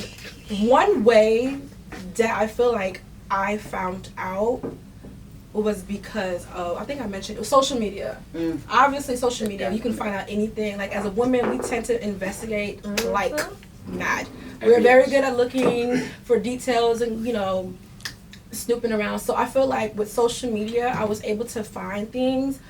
one way that I feel like I found out was because of, I think I mentioned, it was social media. Obviously, social media, you can find out anything. Like, as a woman, we tend to investigate like mad. We're very good at looking for details and, snooping around. So I feel like with social media, I was able to find things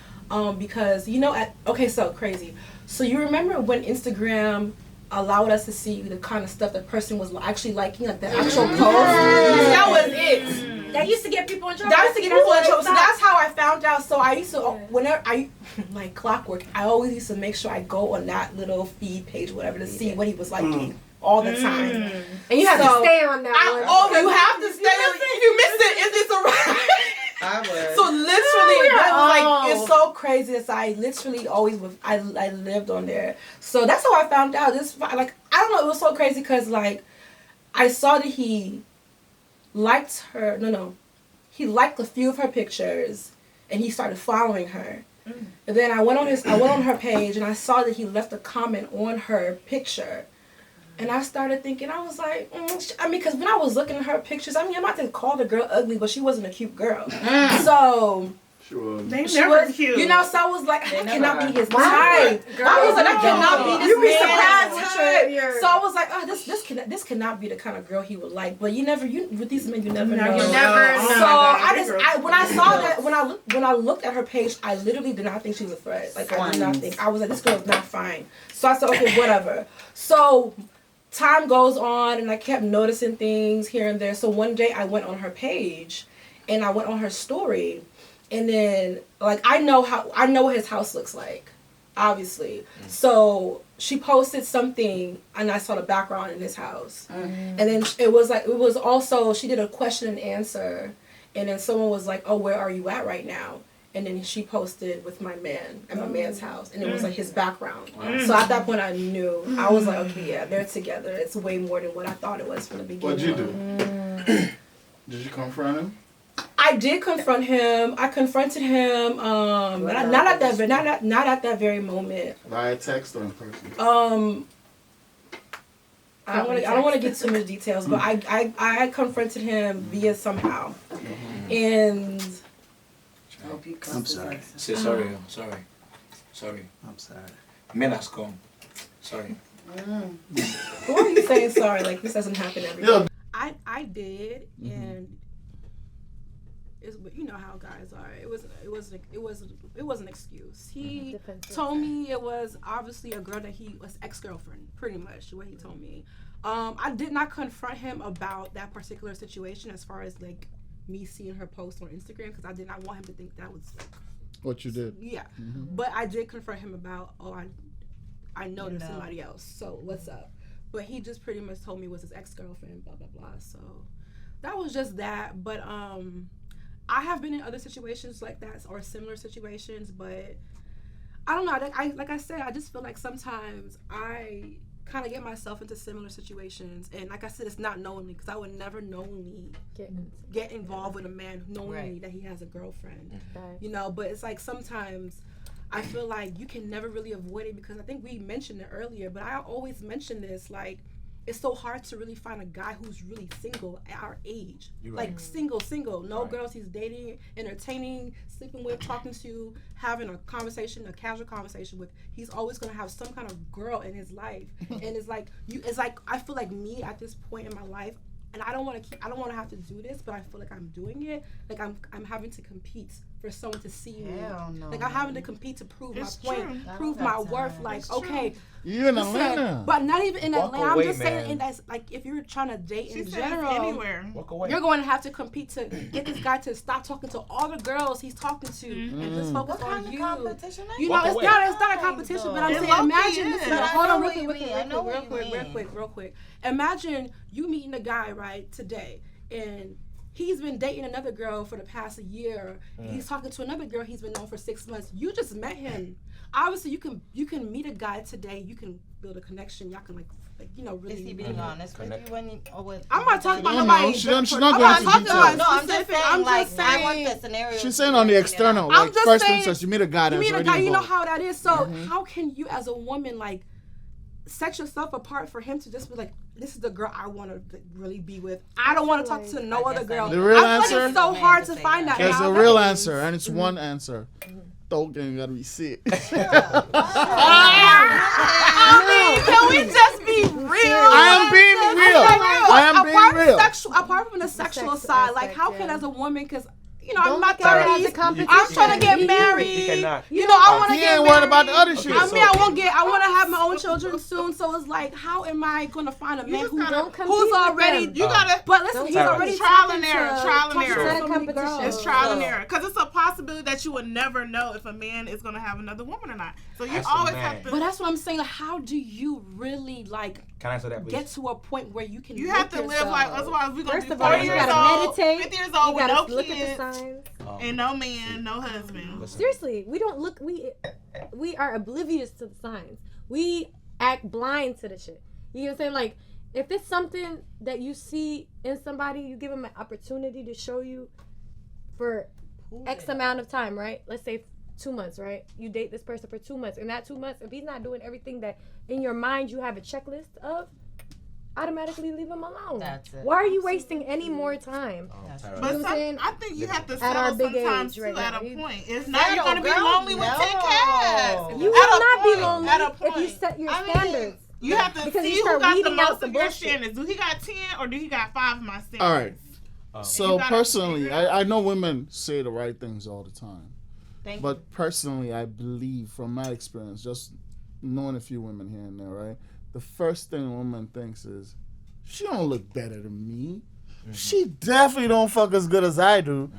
because, so crazy. So you remember when Instagram allowed us to see the kind of stuff that person was actually liking, like the actual post? That was it. That used to get people in trouble. That used to get people in trouble. So that's how I found out. So I used to, whenever like clockwork, I always used to make sure I go on that little feed page, whatever, to see what he was liking all the time. And you have to stay on that one. Oh, you have to stay. If you missed it, is this alright? I would. So literally, that was like, it's so crazy. That I literally always was, I lived on there. So that's how I found out. I don't know, it was so crazy because I saw that he liked her. He liked a few of her pictures, and he started following her. And then I went on her page, and I saw that he left a comment on her picture. And I started thinking, I was like, because when I was looking at her pictures, I'm not to call the girl ugly, but she wasn't a cute girl. So She was. They she never was cute. So I was like, I cannot be his type. I was like, I cannot be this man's type. So I was like, this cannot be the kind of girl he would like. But with these men, you never know. You never know. So when I saw that, when I looked at her page, I literally did not think she was a threat. Like, I did not think. I was like, this girl's not fine. So I said, okay, whatever. So time goes on, and I kept noticing things here and there. So one day I went on her page, and I went on her story, and then I know what his house looks like, obviously. So she posted something, and I saw the background in his house, and then it was also, she did a question and answer, and then someone was like, oh, where are you at right now? And then she posted with my man at my man's house, and it was like his background. So at that point, I knew. I was like, okay, yeah, they're together. It's way more than what I thought it was from the beginning. What'd you do? Did you confront him? I did confront him. I confronted him. Not at that very moment. Via text or in person? I don't want to get too much details, but I confronted him via somehow, and. I'm sorry. Say sorry. Sorry. I'm sorry. Men has come. Sorry. Why are you saying sorry? Like, this doesn't happen every day. I did, and you know how guys are. It was an excuse. He told me it was obviously a girl that he was ex-girlfriend, pretty much what he told me. I did not confront him about that particular situation as far as me seeing her post on Instagram, because I did not want him to think that was what you did. Yeah. But I did confront him about, I know there's somebody else, so what's up? But he just pretty much told me it was his ex-girlfriend, blah blah blah. So that was just that. But I have been in other situations like that, or similar situations, but I don't know. Like I said, I just feel like sometimes I kind of get myself into similar situations, and like I said, it's not knowingly, because I would never knowingly get involved with a man knowingly that he has a girlfriend, but it's like sometimes I feel like you can never really avoid it, because I think we mentioned it earlier, but I always mention this, it's so hard to really find a guy who's really single at our age. Right. Single. No girls he's dating, entertaining, sleeping with, talking to, having a casual conversation with. He's always gonna have some kind of girl in his life. And it's like I feel like me at this point in my life, and I don't want to have to do this, but I feel like I'm doing it. Like I'm having to compete for someone to see me. No, like I'm having to compete to prove my point, prove my worth. Like, okay, you in Atlanta, but not even in Walk Atlanta. away, I'm just man. saying, that's like if you're trying to date in said general, anywhere. Walk away. you're going to have to compete to get this guy to stop talking to all the girls he's talking to and just focus on you. Competition? You know, Walk it's away. not a competition, but I'm It saying, low-key imagine. is. Listen, But I hold know on, what you mean. real quick. Imagine you meeting a guy right today, and he's been dating another girl for the past year. He's talking to another girl he's been known for 6 months. You just met him. Obviously, you can meet a guy today. You can build a connection. Y'all can really. Is he being honest with you when you, or with? I'm not talking about No, nobody. she's not I'm going not into talking details. about No, I'm just specific. saying, I'm like, just saying. I want the scenario. She's saying on the external, I'm like just first saying, instance, you meet a guy that's You meet a already guy, you know involved. how that is. So how can you, as a woman, set yourself apart for him to just be like, this is the girl I want to really be with. I don't want to talk to no other girl. The real I feel like answer? it's so hard to find that. There's a nowadays. real answer, and it's one answer. Throat game gotta be sick. Can we just be real? I am being real. I am being real. Apart from the sexual side, like how can as a woman, because I'm in my Don't 30s, competition. I'm trying to get married. You cannot. I want to He get ain't married. worried about the other shit. I mean, I want to have my own children soon. So it's like, how am I going to find a man who's already? You gotta. But listen, he's already trial and error. Trial and It's error. not a competition. It's trial and error, because it's a possibility that you would never know if a man is gonna have another woman or not. So you As a always man. have to. But that's what I'm saying. Like, how do you really Can I answer that, please? get to a point where you can? You have to live like, otherwise we're gonna First be of all, 40 you years gotta old, meditate. 50 years You old with gotta no look at kids, the signs. and no man, no husband. Listen. Seriously, we don't look. We are oblivious to the signs. We act blind to the shit. You know what I'm saying? Like, if it's something that you see in somebody, you give them an opportunity to show you for X amount of time, right? Let's say 2 months, right? You date this person for 2 months. In that 2 months, if he's not doing everything that in your mind you have a checklist of, automatically leave him alone. That's it. Why are you wasting any more time? Tyra. But You know what I'm saying? I think you have to At our settle big sometimes age too right at now. a point. It's not you're Settle, gonna be girl. lonely with 10 cats. You At will a not be point. lonely At a if you point. set your I mean, standards. You have to Because see you who start got the weeding out most the of your bullshit. standards. Do he got 10 or do he got 5 of my standards? All right. So You gotta personally, figure it I know women say the right things all the time. Thank you. But personally, I believe from my experience, just knowing a few women here and there, right? The first thing a woman thinks is, she don't look better than me. She definitely don't fuck as good as I do.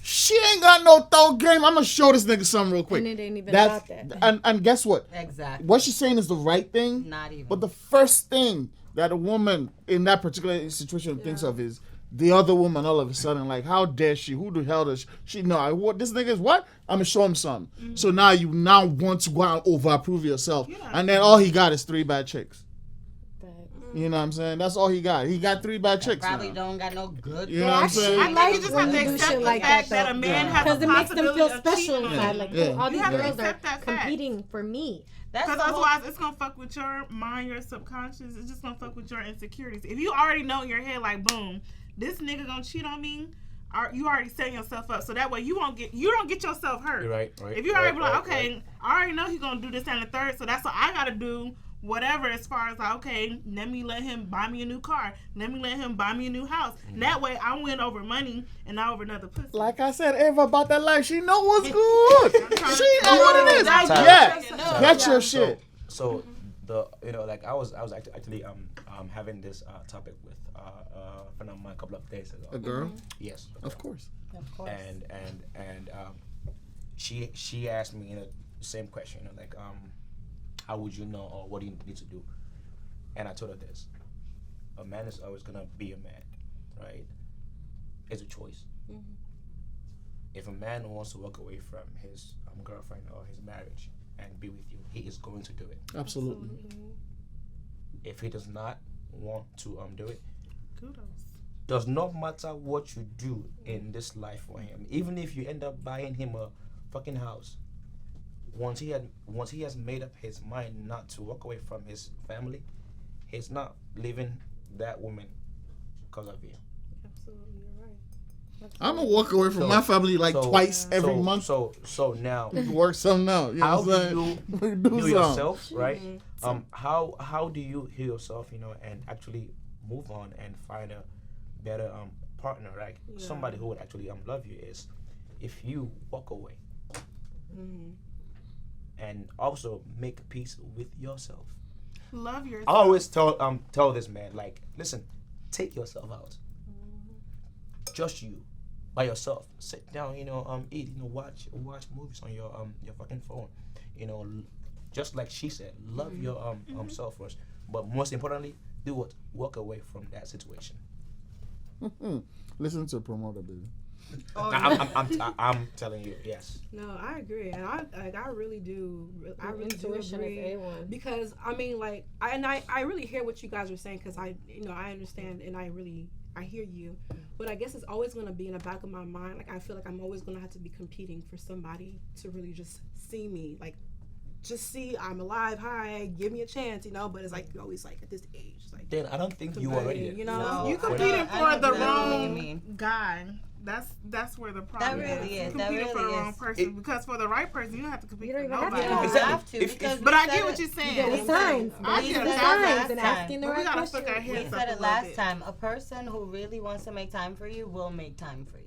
She ain't got no throat game. I'm gonna show this nigga something real quick. And it ain't even about that. And guess what? Exactly. What she's saying is the right thing. Not even. But the first thing that a woman in that particular situation thinks of is the other woman all of a sudden, like, how dare she? Who the hell does she know? What this nigga is what? I'm gonna show him something. So now you want to go out and over approve yourself. And then all he got is 3 bad chicks. You know what I'm saying? That's all he got. He got 3 bad chicks. Probably now. don't got no good. You know what I'm saying? I think like you just when have to you do accept shit the like fact that, that a though. man Yeah. has Because a it makes them feel possibility of special cheating. inside. Like, Yeah. oh, all You these have to girls are accept that fact. competing for me. That's Because the whole. otherwise, it's gonna fuck with your mind, your subconscious. It's just gonna fuck with your insecurities. If you already know in your head, like, boom, this nigga gonna cheat on me, you already setting yourself up. So that way you don't get yourself hurt. You're right. If you already be like, okay, I already know he's gonna do this and the third, so that's what I gotta do. Whatever, as far as like, okay, let me let him buy me a new car. Let me let him buy me a new house. And that way, I win over money and not over another pussy. Like I said, Ava about that life, she know what's good. She know what it is. Tyra. Yeah, get your shit. So the like I was actually having this topic with a friend of mine a couple of days ago. A girl, Yes. of course. Of course. And she asked me the same question, like how would you know, or what do you need to do? And I told her this: a man is always gonna be a man, right? It's a choice. If a man wants to walk away from his girlfriend or his marriage and be with you, he is going to do it. Absolutely. If he does not want to do it, Kudos. does not matter what you do in this life for him, even if you end up buying him a fucking house, once he has made up his mind not to walk away from his family, he's not leaving that woman because of you. Absolutely, you're right. I'm gonna walk away from my family like twice every month. So now, Work something out. You know how what I'm do saying? you Do heal something. yourself, right? How do you heal yourself, and actually move on and find a better partner, right? Somebody who would actually love you, is if you walk away and also make peace with yourself. Love yourself. I always tell this man, like, listen, take yourself out. Just you, by yourself. Sit down, eat, watch movies on your fucking phone. Just like she said, love your self first. But most importantly, do what? Walk away from that situation. Listen to a promoter, baby. I'm telling you, yes. No, I agree, and I really do. I really do Intuition agree is A1. because I mean, like, I really hear what you guys are saying, because I understand, and I hear you, but I guess it's always gonna be in the back of my mind. Like, I feel like I'm always gonna have to be competing for somebody to really just see me, like, just see I'm alive. Hi, give me a chance, you know. But it's like you're always like at this age, like. Then I don't think you are ready. You know, You competing for the wrong guy. That's where the problem really is. You That competing for the really wrong is. person because for the right person you don't have to compete You don't for even have nobody. to. You don't Exactly. have to. Because But we I said get what it- you're saying. The signs. I We get said the it signs last and time. asking the But we right gotta questions. stick our We heads up said a it little last bit. time. A person who really wants to make time for you will make time for you.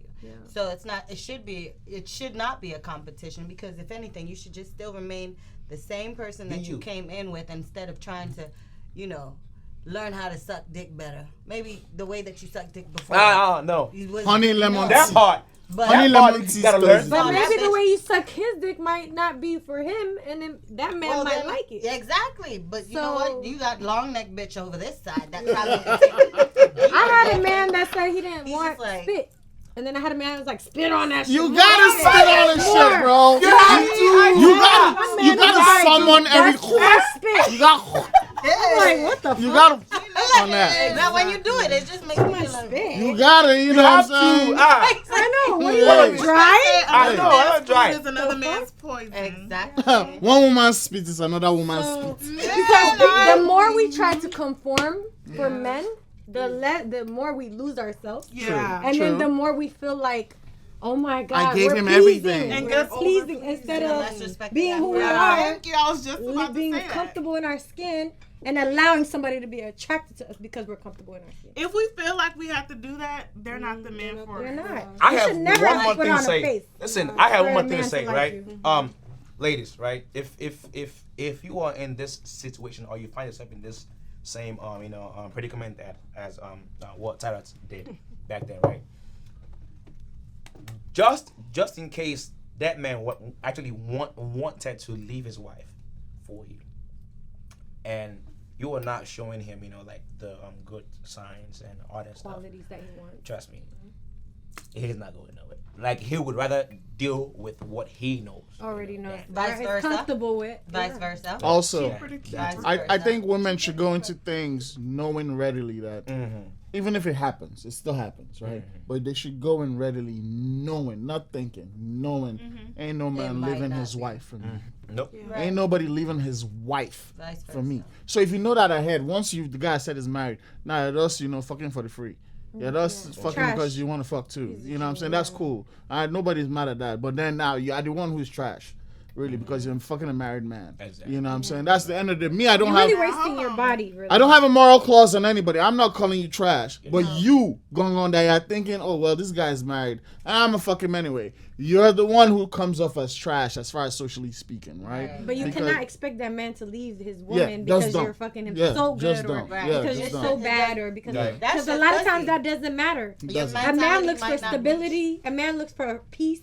So it's not. It should not be a competition because if anything, you should just still remain the same person that you came in with instead of trying to, learn how to suck dick better. Maybe the way that you sucked dick before. No. Honey lemon That tea. part. But Honey That part lemon you tea gotta stirs learn. it. But No, maybe that the bitch- way you suck his dick might not be for him, and then that man might then- like it. Yeah, exactly. But you know So- what? You got long neck bitch over this side. That probably. I had a man that said he didn't He's want just like- spit. And then I had a man that was like, spit on that shit. You more. gotta spit on this shit, bro. You gotta summon every. That's spit. You got. I'm like, what the You fuck? gotta on that. Now when you do it, it just makes me feel like. Spit. You gotta. You know what I'm saying? I know. When you Yeah. want to dry, I know, I don't dry. Is another man's poison. Exactly. One woman's spit is another woman's So- spit. because the more we try to conform for men, the more we lose ourselves. Yeah. And then True. the more we feel like, oh my God, gave we're him pleasing. everything. And We're guess- pleasing instead Let's of respect being who we that. are, Thank you. I was just about to being say that. comfortable in our skin, and allowing somebody to be attracted to us because we're comfortable in our skin. If we feel like we have to do that, they're not the men for They're it. not. I You have should never one have more to put thing on to a say. face. Listen, I have for one a more thing man to say, like right? you. Ladies, right? If you are in this situation or you find yourself in this same predicament as what Tyra did back then, right? Just in case that man actually wanted to leave his wife for you, and you are not showing him, like the good signs and all that stuff. Qualities that he wants. Trust me, he's not going nowhere. Like he would rather deal with what he knows. Already knows. Vice He's versa. comfortable with. Vice Yeah. versa. Also, Vice I versa. think women should go into things knowing readily that even if it happens, it still happens, right? But they should go in readily knowing, not thinking, knowing. Ain't no man might leaving not his be. wife for me. Nope. Right. Ain't nobody leaving his wife Vice for me. versa. So if you know that ahead, once the guy said is married, nah, that's fucking for the free. Yeah, that's fucking Trash. because you want to fuck too. You know what I'm saying? That's cool. Nobody's mad at that. But then now you are the one who's trash, really, because you're fucking a married man. Exactly. You know what I'm saying? That's the end of the. Me, I don't You're have. really wasting your body. Really. I don't have a moral clause on anybody. I'm not calling you trash. But you going on there, you're thinking, oh, well, this guy's married. I'm a fuck him anyway. You're the one who comes off as trash as far as socially speaking, right? But you Because- cannot expect that man to leave his Yeah, woman just because don't. you're fucking him Yeah, so just good or don't. Right. Yeah, because just you're don't. so bad or because Right. because That's a lot of just times pussy. that doesn't matter. Your Doesn't. A man mentality looks for might not stability. A man looks for peace.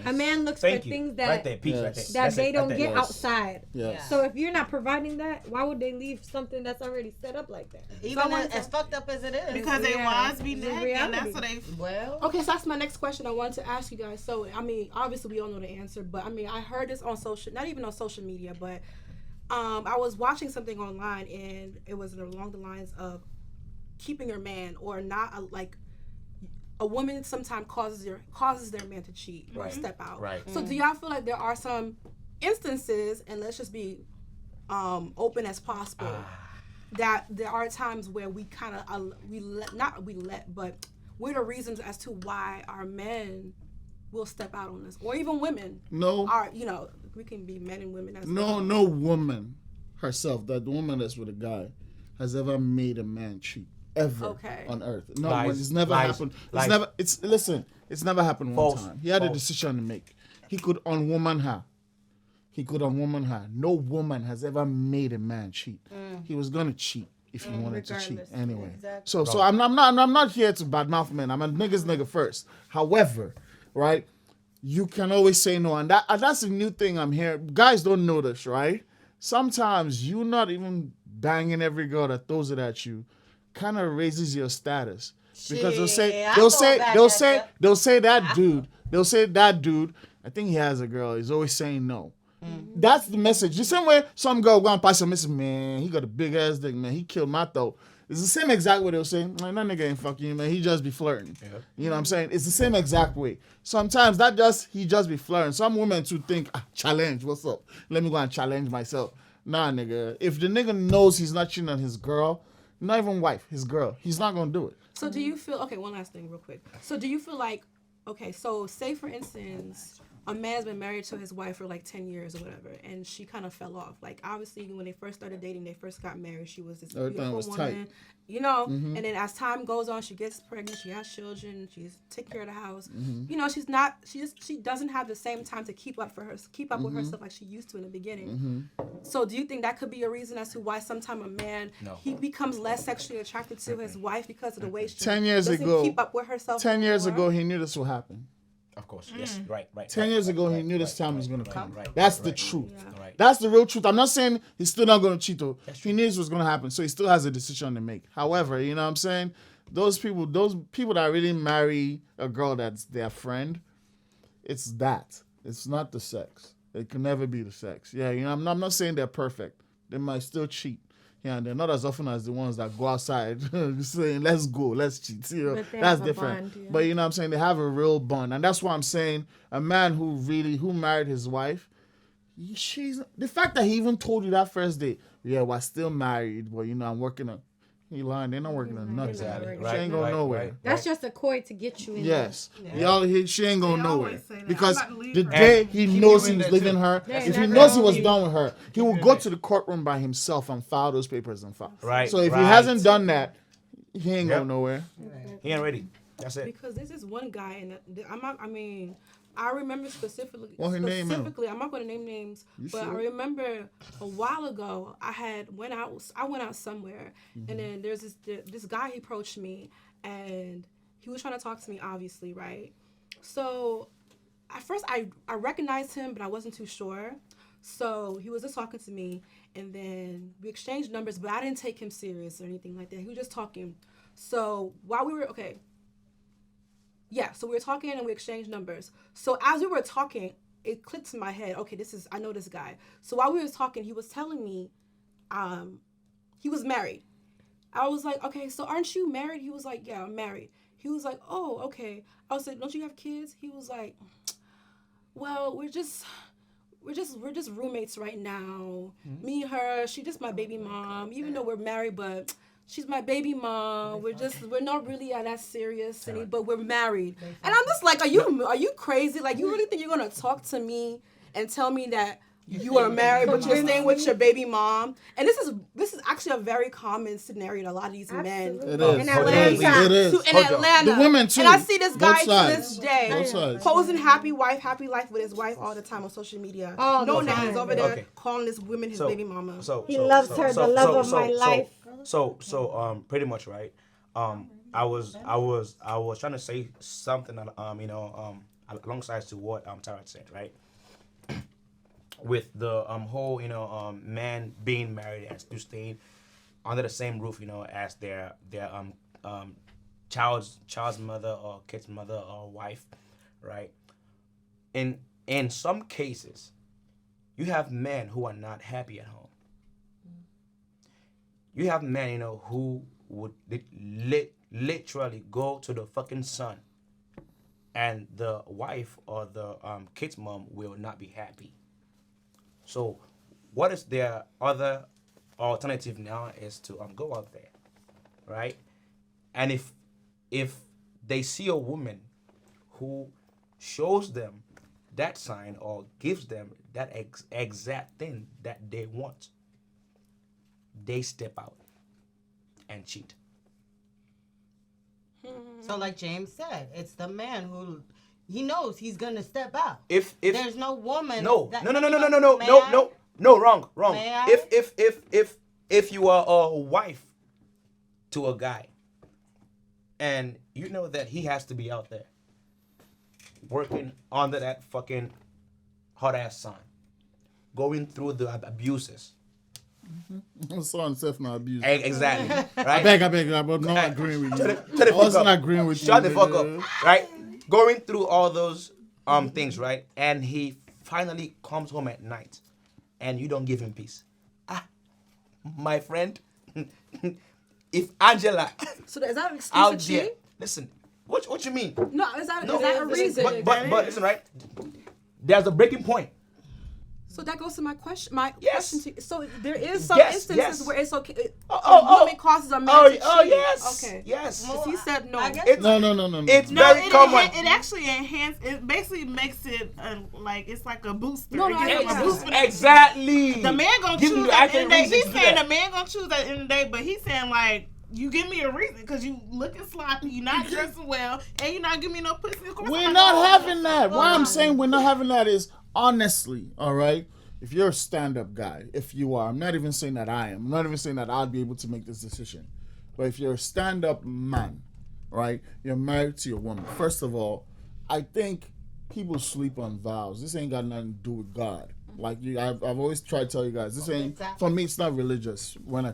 A man looks Thank for you. things Right there, that peace Yes. right there. that That's they it, don't right get there. outside. Yes. So if you're not providing that, why would they leave something that's already set up like that? Even Someone as fucked up as it is. Because they Yeah. wives be It's a nagging. That's reality. what they. Well. Okay, so that's my next question I wanted to ask you guys. So, I mean, obviously we all know the answer, but I mean, I heard this on not even on social media, but I was watching something online and it was along the lines of keeping your man or not, like a woman sometimes causes their man to cheat or Right. step out. Right. So, do y'all feel like there are some instances, and let's just be open as possible, that there are times where we kind of but we're the reasons as to why our men will step out on us, or even women. No. Are we can be men and women as well. No woman herself, that the woman that's with a guy, has ever made a man cheat ever Okay. on earth. No, Lies. it's never Lies. happened. Lies. It's never happened one False. time. He had a False. decision to make. He could unwoman her. No woman has ever made a man cheat. He was gonna cheat if he wanted to cheat Regardless. anyway. Exactly. So I'm not here to badmouth men. I'm a nigga first. However, right, you can always say no, and that's a new thing I'm hearing. Guys don't know this, right? Sometimes you not even banging every girl that throws it at you, kind of raises your status because they'll say that dude. I think he has a girl. He's always saying no. That's the message. The same way some girl go and buy some message, man, he got a big ass dick, man. He killed my throat. It's the same exact way they'll say, man, that nigga ain't fucking you, man. He just be flirting. Yeah. You know what I'm saying? It's the same exact way. Sometimes he just be flirting. Some women too think, challenge, what's up? Let me go and challenge myself. Nah, nigga. If the nigga knows he's not cheating on his girl, not even wife, his girl, he's not gonna do it. So do you feel, okay, one last thing real quick. So do you feel like, okay, so say for instance, a man's been married to his wife for like 10 years or whatever, and she kind of fell off. Like, obviously, when they first started dating, they first got married, she was this beautiful woman. Tight. You know, and then as time goes on, she gets pregnant, she has children, she's taking care of the house. You know, she doesn't have the same time to keep up with herself like she used to in the beginning. So do you think that could be a reason as to why sometimes a man, he becomes less sexually attracted to his wife because of the way she 10 years doesn't ago, keep up with herself? 10 years ago, he knew this would happen. Of course, yes, right. 10 years ago, he knew this time was going to come. Right, That's the truth. Yeah. Right. That's the real truth. I'm not saying he's still not going to cheat, though. He knew this was going to happen, so he still has a decision to make. However, you know what I'm saying? Those people that really marry a girl that's their friend, it's that. It's not the sex. It can never be the sex. Yeah, you know, I'm not saying they're perfect. They might still cheat. Yeah, and they're not as often as the ones that go outside saying, let's go, let's cheat. You know, that's different. Bond, yeah. But you know what I'm saying? They have a real bond. And that's why I'm saying a man who married his wife, the fact that he even told you that first day, yeah, we're still married, but you know, I'm working on. He lying. They're not working on nothing. Exactly. She ain't going nowhere. That's just a coy to get you in. Yes. She ain't going nowhere. Because the day he knows he was leaving her, if he knows he was done with her, he will go to the courtroom by himself and file those papers and file. Right. So if he hasn't done that, he ain't going nowhere. He ain't ready. That's it. Because this is one guy, and I remember specifically. What's his name? I'm not going to name names, but I remember a while ago I went out somewhere, and then there's this guy. He approached me, and he was trying to talk to me, obviously, right? So at first I recognized him, but I wasn't too sure. So he was just talking to me, and then we exchanged numbers, but I didn't take him serious or anything like that. He was just talking. So while we were so we were talking and we exchanged numbers. So as we were talking, it clicked in my head, okay, I know this guy. So while we were talking, he was telling me he was married. I was like, okay, so aren't you married? He was like, yeah, I'm married. He was like, oh, okay. I was like, don't you have kids? He was like, well, we're just roommates right now. Me and her, she just my baby mom. Even though we're married, but she's my baby mom. We're not really that serious, but we're married. And I'm just like, are you crazy? Like, you really think you're gonna talk to me and tell me that you are married, but you're staying with your baby mom? And this is actually a very common scenario to a lot of these men in Atlanta. It is. In Atlanta. The women too. And I see this guy to this day posing happy life with his wife all the time on social media. No names over there calling this woman his baby mama. He loves her, the love of my life. So pretty much, right. I was trying to say something that alongside to what Tara said, right. With the whole man being married and still staying under the same roof, as their child's mother or kid's mother or wife, right. In some cases, you have men who are not happy at home. You have men, who would literally go to the fucking sun, and the wife or the kid's mom will not be happy. So, what is their other alternative now is to go out there, right? And if they see a woman who shows them that sign or gives them that exact thing that they want, they step out and cheat. So like James said, it's the man who he knows he's gonna step out. If there's no woman. No, wrong. If you are a wife to a guy, and you know that he has to be out there working under that fucking hot ass sun, going through the abuses. I'm sorry, self not abuse. Exactly. Right? I beg, I'm not agreeing with you. I was not agreeing with you. Shut the fuck up. Right? Going through all those things, right? And he finally comes home at night, and you don't give him peace. My friend, if Angela So is that an excuse out to there, cheat? listen, what you mean? No, is that No, is that a listen, reason? but listen, right? There's a breaking point. So that goes to my question. My Yes. question to you. So there is some Yes, instances yes. where it's okay. Oh. Women causes a man to cheat. Yes. Okay. Yes. Because he said no. I guess It's, No. It's No, very common. it actually it basically makes it like it's like a booster. No, It gives him a yeah. boost for the- Exactly. The man gonna Give you choose the at the end of the day. accurate He's reason to do saying that. the man gonna choose at the end of the day, but he's saying like, you give me a reason because you looking sloppy, you not dressing well, and you not giving me no pussy. Of course We're I'm not gonna- having that. Why I'm saying we're not having that is honestly, all right? If you're a stand-up guy, if you are, I'm not even saying that I am. I'm not even saying that I'll be able to make this decision. But if you're a stand-up man, right? You're married to your woman. First of all, I think people sleep on vows. This ain't got nothing to do with God. Like I've always tried to tell you guys, this ain't for me. It's not religious. When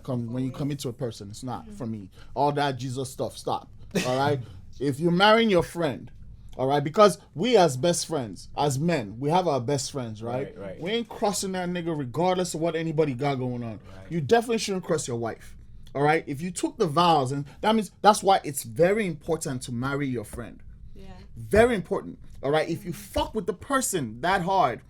you commit to a person, it's not for me. All that Jesus stuff, stop. All right. If you're marrying your friend, all right, because we as best friends, as men, we have our best friends, right? Right. We ain't crossing that nigga regardless of what anybody got going on. You definitely shouldn't cross your wife. All right. If you took the vows, and that means that's why it's very important to marry your friend. Yeah. Very important. All right. If you fuck with the person that hard,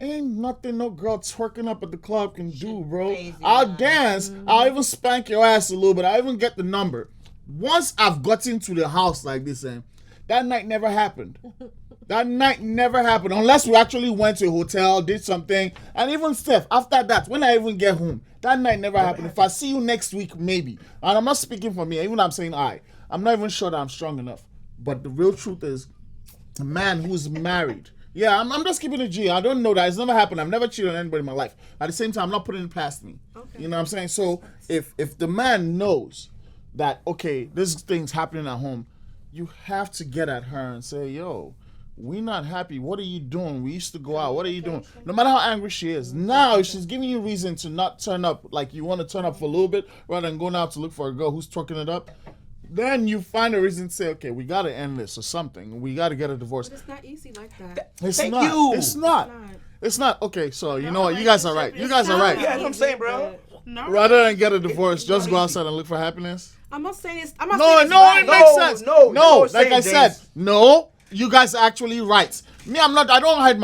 ain't nothing no girl twerking up at the club can do, bro. Crazy, I'll man. dance. I'll even spank your ass a little bit. I even get the number. Once I've gotten to the house like this, and that night never happened. That night never happened unless we actually went to a hotel, did something, and even Steph. After that, when I even get home, that night never happened. If I see you next week, maybe. And I'm not speaking for me. Even I'm saying I'm not even sure that I'm strong enough. But the real truth is, a man who's married. Yeah, I'm just keeping it G. I don't know that. It's never happened. I've never cheated on anybody in my life. At the same time, I'm not putting it past me. Okay. You know what I'm saying? So if the man knows that, okay, this thing's happening at home, you have to get at her and say, yo, we not happy. What are you doing? We used to go out. What are you doing? No matter how angry she is. Now, if she's giving you reason to not turn up, like you want to turn up for a little bit, rather than going out to look for a girl who's twerking it up, then you find a reason to say, okay, we got to end this or something. We got to get a divorce. But it's not easy like that. It's Thank not. you. It's not. It's not. Okay, so you know what? You guys are right. You guys are right. Yeah, that's what I'm saying, bro. No. Rather than get a divorce, just go outside and look for happiness. I'm not saying it's. I'm not No, saying it's no, right. it makes sense. No, no. you're Like I saying, said, no. You guys are actually right. Me, I'm not. I don't hide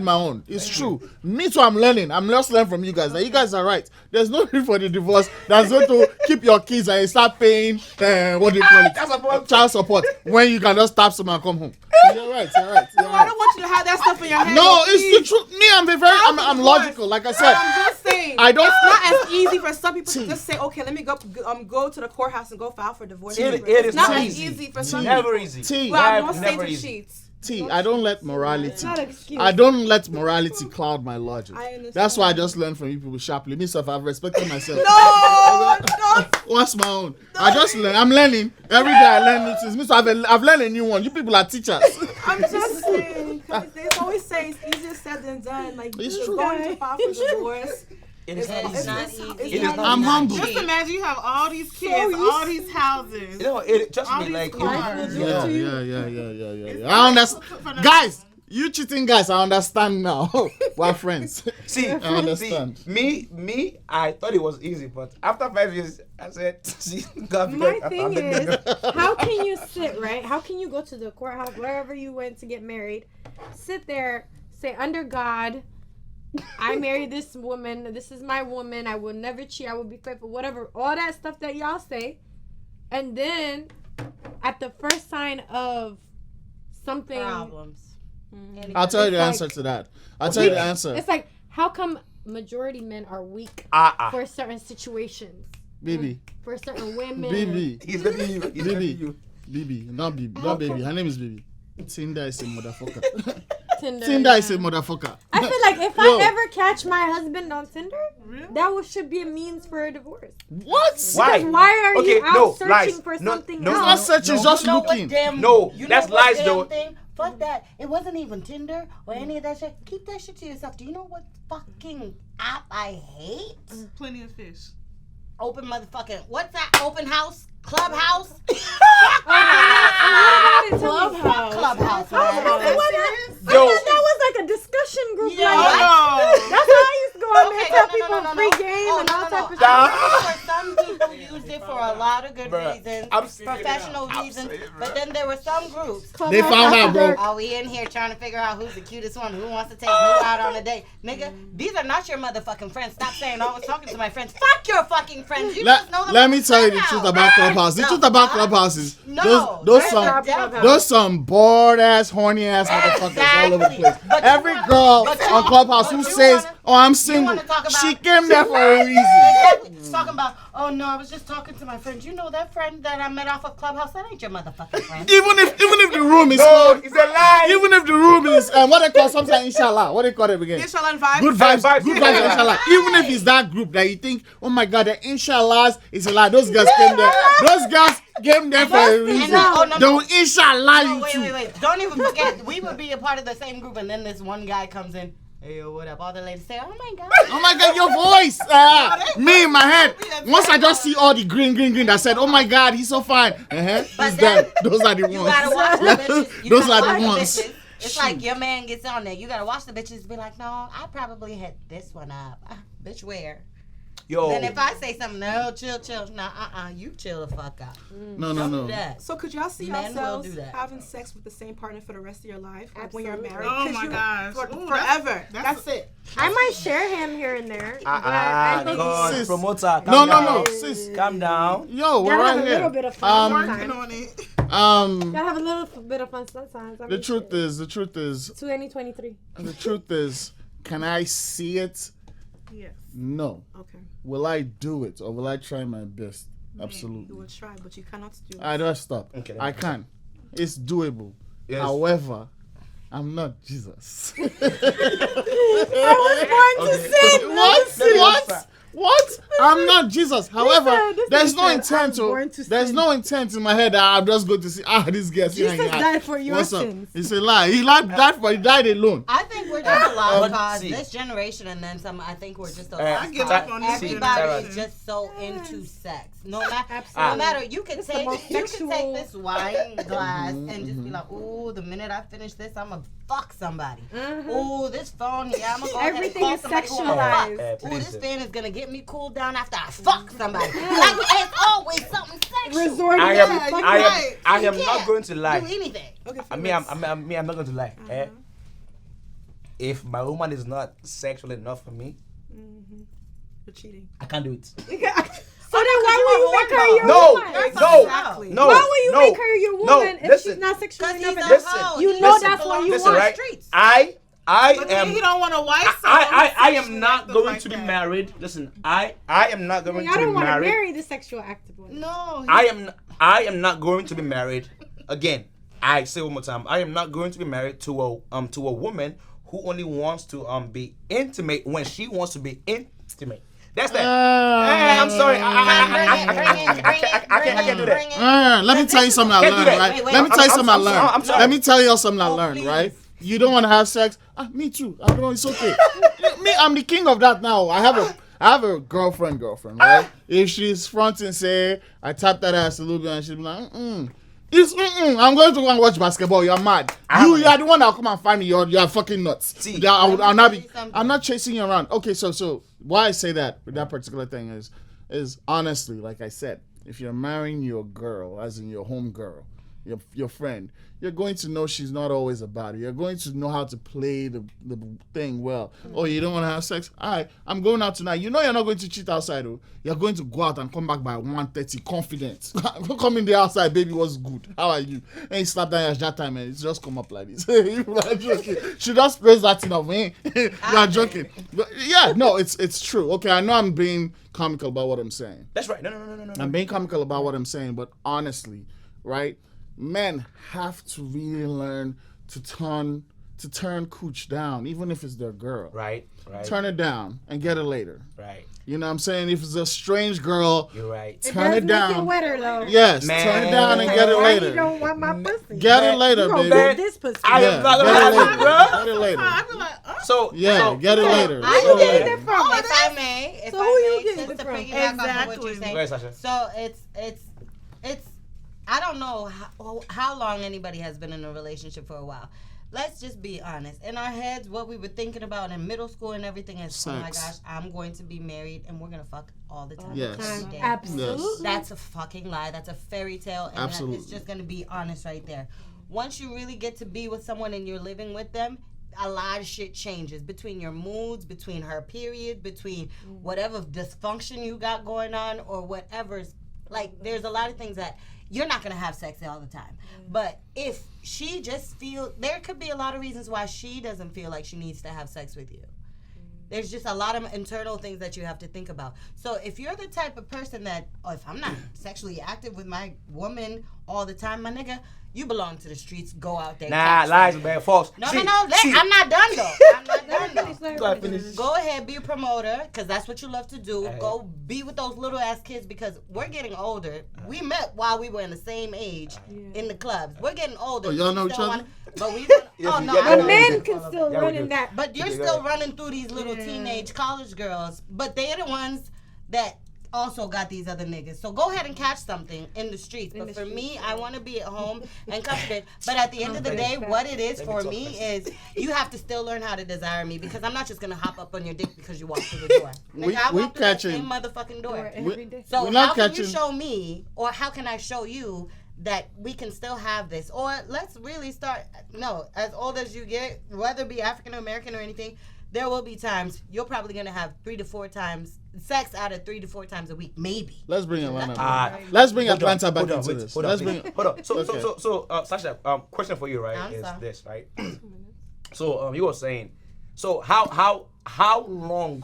my own. It's true. Me too. I'm learning. I'm just learning from you guys. That you guys are right. There's no need for the divorce. That's going to keep your kids and you start paying what do you call it? Child support. When you can just tap someone and come home. You're right. You're right. No, I don't want you to have that stuff in your head. No, please. it's the truth. Me, I'm logical. Like I said, I'm just saying. I don't. It's not as easy for some people to just say, okay, let me go to the courthouse and go file for divorce. It It's is not not as easy. easy for some Never people. easy. Well, I'm Never not saying to easy. cheat. I don't let morality. Not excuse. I don't let morality cloud my logic. I understand. That's why I just learn from you people sharply. Myself, I've respected myself. No. What's my own? I just learn. I'm learning every day. I learn new things. Me too, I've learned a new one. You people are teachers. I'm just saying. 'Cause they always say it's easier said than done. Like It's you're true. going to file for divorce. It is not It's easy. not It's easy. It is not I'm easy. humble. Just imagine you have all these kids, you all these houses. You know, trust All me, these like, cars. Yeah. I understand. Guys, you cheating guys, I understand now. We're friends. see, I understand. me, I thought it was easy, but after 5 years, I said, see, God, My thing is, how can you sit, right? How can you go to the courthouse, wherever you went to get married, sit there, say, under God, I married this woman, this is my woman, I will never cheat, I will be faithful, whatever, all that stuff that y'all say, and then, at the first sign of something... Problems. I'll tell you the It's answer like- to that. I'll tell you the answer. It's like, how come majority men are weak for certain situations? Bibi. For certain women? Bibi. He's letting you. He's letting you. Bibi. Not Bibi. Not Baby. Her name is Bibi. Tinder is a motherfucker. Tinder, Tinder is a yeah. motherfucker. I feel like if Yo. I ever catch my husband on Tinder, should be a means for a divorce. What? Why? Because why are Okay, you out no, searching lies. for No, something no, It's else? not searching, it's just You know what, looking. damn, No, you know that's what, lies, damn though. Thing? Fuck that. It wasn't even Tinder or any of that shit. Keep that shit to yourself. Do you know what fucking app I hate? Plenty of fish. Open motherfucking, what's that? Open house? Clubhouse? Clubhouse. Clubhouse, man. I thought that was like a discussion group. Yeah. Like, Oh. that's how I used to go on there and tell no, people no, no, free no. game Oh, and no, all no, type no. of shit. I'm pretty sure some people used it for a lot of good Bruh, reasons, I'm seeing it professional now. I'm reasons. seeing it, But bruh. then there were some groups. They found out, bro. Are we in here trying to figure out who's the cutest one? Who wants to take who out on a date? Nigga, these are not your motherfucking friends. Stop saying I was talking to my friends. Fuck your fucking friends. You just know them Let from me tell you the Clubhouse. truth about Clubhouse. The truth about Clubhouse is No, those some bored ass, horny ass motherfuckers all over the place. But you Every wanna- girl but you- on Clubhouse who but you says, wanna- "Oh, I'm You single," wanna talk about- she came there for a reason. Exactly. Talking about, oh no, I was just talking to my friend. You know that friend that I met off of Clubhouse? That ain't your motherfucking friend. Even if the room is No, called, it's a lie. even if the room is what they call sometimes inshallah. What they call it again? Inshallah and vibes. Good vibes, Vibes, good yeah. vibes, inshallah. Even if it's that group that you think, oh my god, the inshallahs is a lie. Those guys came there. Those guys came there for a reason. They will inshallah No, you wait, too. wait. Don't even forget, we would be a part of the same group, and then this one guy comes in. Hey, yo, what up? All the ladies say, oh my god. Oh my god, your voice! Me in my head. Once I just see all the green, that said, oh my god, he's so fine. He's then them. Those are the You ones. gotta watch the bitches. You Those gotta are the watch ones. bitches. It's like your man gets on there. You gotta watch the bitches be like, no, I probably hit this one up. Bitch, where? Yo. Then if I say something, no, chill. Nah, you chill the fuck out. No. Don't do that. So could y'all see Men will yourselves do that. having sex with the same partner for the rest of your life? Like when you're Absolutely. married? Oh 'Cause my you- gosh. Ooh, forever. that's it. I might share him here and there. but I think God, Sis. promoter. No, calm down. sis. Calm down. Yo, we're gotta right have a little here. bit of fun working sometimes. on it. Gotta have a little bit of fun sometimes. I The mean, truth shit. is, 2023. the truth is, can I see it? Yes. No. Okay. Will I do it or will I try my best? You Absolutely. will try, but you cannot do it. I don't stop. Okay, I can. It's doable. Yes. However, I'm not Jesus. I was going to say What? I'm not Jesus. However, this there's man no said, intent. "I'm born to There's sin." no intent in my head that I'm just going to see this guy. Jesus died for your sins. It's a lie. He died alone. I think we're just a lost cause. see. This generation and then some, I think we're just a I lost give cause. up on this Everybody generation. is just so into sex. No matter, Absolutely. no matter, you can the take most you can sexual- take this wine glass and just be like, ooh, the minute I finish this, I'm gonna fuck somebody. Ooh, this phone, yeah, I'm gonna go Everything ahead is and call somebody who I'm gonna sexualized. fuck. Ooh, this fan is gonna get me cooled down after I fuck somebody. Like it's always something sexual. Resorting I to am. fucking- I am You not can't going to lie. do anything. Okay, I'm not going to lie. If my woman is not sexual enough for me, You're cheating. I can't do it. So then why will you make her your No, woman? no, Exactly. no. Why will you no, make her your no, woman if listen. she's not sexually Because enough? he's a enough? hoe. You He know doesn't that's what belong you to Listen, the want. right? streets. I But then am. he don't want a wife. so I am sexually not active going like to be that. married. Listen, I am not going I to be don't want to married. marry the sexual active one. No. I am not going to be married. Again, I say one more time. I am not going to be married to a woman who only wants to be intimate when she wants to be intimate. That's that. I'm sorry. I can't do that. Let me tell you something I Can't do learned, that. right? Wait, Let me tell you something I I'm learned. sorry. Let me tell you something I learned, please. right? You don't want to have sex? Me too. I don't know. It's okay. Me, I'm the king of that now. I have a girlfriend, right? If she's front and say, I tap that ass a little bit and she'll be like, It's I'm going to go and watch basketball. You're mad. You are the one that'll come and find me. You're fucking nuts. See, Yeah, I'll not be. something. I'm not chasing you around. Okay, so why I say that with that particular thing is honestly, like I said, if you're marrying your girl, as in your home girl, your friend, you're going to know she's not always about it. You're going to know how to play the thing well. Oh, you don't want to have sex? All right, I'm going out tonight. You know you're not going to cheat outside, though. You're going to go out and come back by 1:30, confident. Come in the outside, baby, what's good? How are you? And you slap down your that time, and it's just come up like this. You are joking. She just plays that thing of me. You are joking. But yeah, no, it's true. Okay, I know I'm being comical about what I'm saying. That's right. No. I'm being comical about what I'm saying, but honestly, right? Men have to really learn to turn cooch down, even if it's their girl. Right. Turn it down and get it later. Right. You know what I'm saying? If it's a strange girl, You're right. turn it Make it down. wetter though. Yes, Man. turn it down and get it Why you later. don't want my pussy? Get it later, You gonna baby. get this pussy? I am not gonna get have it it, later. bro. Get it later. I be like, So Get it later. I Who you get getting it. it from? If I may, So who you getting just it to from? piggyback off of what you're Exactly. saying. Go ahead, Sasha. So it's I don't know how long anybody has been in a relationship for a while, let's just be honest. In our heads, what we were thinking about in middle school and everything is, oh my gosh, I'm going to be married and we're gonna fuck all the time. Yes. Every day. Absolutely. Yes. That's a fucking lie. That's a fairy tale, and Absolutely. it's just gonna be honest right there. Once you really get to be with someone and you're living with them, a lot of shit changes between your moods, between her period, between whatever dysfunction you got going on or whatever's. Like, there's a lot of things that you're not going to have sex all the time. But if she just feels, there could be a lot of reasons why she doesn't feel like she needs to have sex with you. There's just a lot of internal things that you have to think about. So if you're the type of person that, oh, if I'm not sexually active with my woman all the time, my nigga, you belong to the streets. Go out there. Nah, lies, man, false. No, See, no. see. I'm not done though. I'm not done though. Go ahead, finish. Go ahead, be a promoter, because that's what you love to do. Hey. Go be with those little ass kids, because we're getting older. We met while we were in the same age in the clubs. We're getting older. Oh, y'all know We each still other? But we Yes, oh no, yeah, I The know. men can still Yeah, we run do. in that. But you're Okay, go still ahead. running through these little teenage college girls. But they're the ones that also got these other niggas. So go ahead and catch something in the streets. But for me, I want to be at home and comforted. But at the end of the day, what it is for me is you have to still learn how to desire me, because I'm not just going to hop up on your dick because you walk through the door. We- I we walk through that catching- same motherfucking door. Every day. So We're not how can you catching- show me, or how can I show you that we can still have this? Or let's really start, as old as you get, whether it be African or American or anything, there will be times you're probably going to have 3 to 4 times sex out of 3 to 4 times a week, maybe. Let's bring Atlanta Ah, back. Let's bring hold on, Atlanta back hold on, into wait, this. Hold on, Let's please. bring. Hold on. Okay. So, Sasha, question for you, right? I'm is sorry. this right? So, you were saying, so how long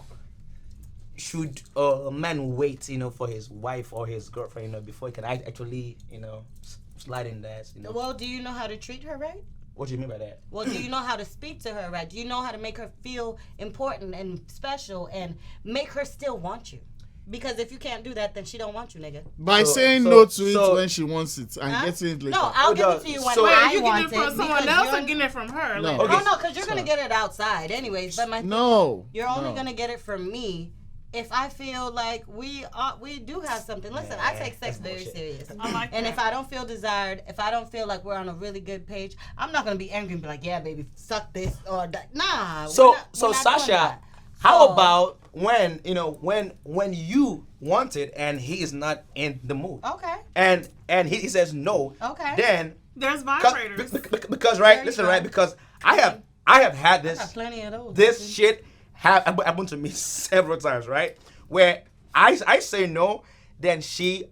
should a man wait, for his wife or his girlfriend, before he can actually, slide in that, Well, do you know how to treat her right? What do you mean by that? Well, do you know how to speak to her right? Do you know how to make her feel important and special and make her still want you? Because if you can't do that, then she don't want you, nigga. By So- saying so- no to it so- when she wants it and Huh? getting it later. No, I'll Hold give on. it to you when So- Wait, I you want getting it from someone because else or you're- getting it from her? No. Like, Okay. Oh, no, because you're going to get it outside anyways. But my thing No. You're only no. gonna get it from me if I feel like we do have something. Listen, I take sex that's very bullshit. serious. I like And that. if I don't feel desired, if I don't feel like we're on a really good page, I'm not gonna be angry and be like, yeah, baby, suck this or that. Nah. So, we're not doing Sasha, that. how So- about when you want it and he is not in the mood, Okay. and he says no, Okay. then There's because, vibrators. because There right, you listen, go. right, because I have had I got this plenty of those. this shit happened to me several times, right? Where I say no, then she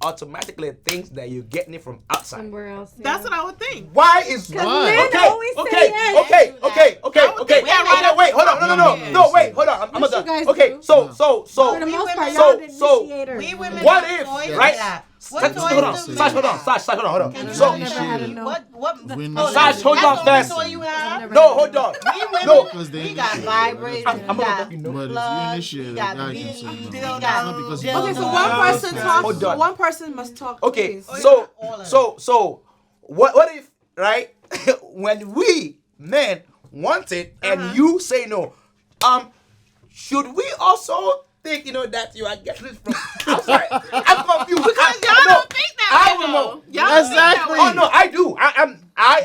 automatically thinks that you're getting it from outside. Somewhere else. That's what I would think. Why is Because Why? men okay, always say okay, yes. okay, okay, I okay, would okay, think that okay, wait, hold on, no, wait, hold on, I'm Yes, done. you guys Okay, do. so For the most part, y'all the so initiators. We women What have if, toys right? for that. What Sash, toys hold on, do Sash, men hold on, have? Sash, hold on. Can you So, let me Never had see? a no. What? We Oh, know. Sash, hold that's on the fast. only toy you have? Never no, had a hold no. on. We women, No. Because they we got initiate vibrators, everything. we I'm got gonna But if you plugs, initiate we it, got God can beads, say no. we It's got not because you dildos. Okay, so don't one know. person talks. Hold on. One person must talk. Okay, please. so all of so what if, right, when we men want it and you say no, should we also think that you are getting it from outside? I'm confused because Y'all don't think that way, though. Y'all don't think that Exactly. way. Oh no, I do. I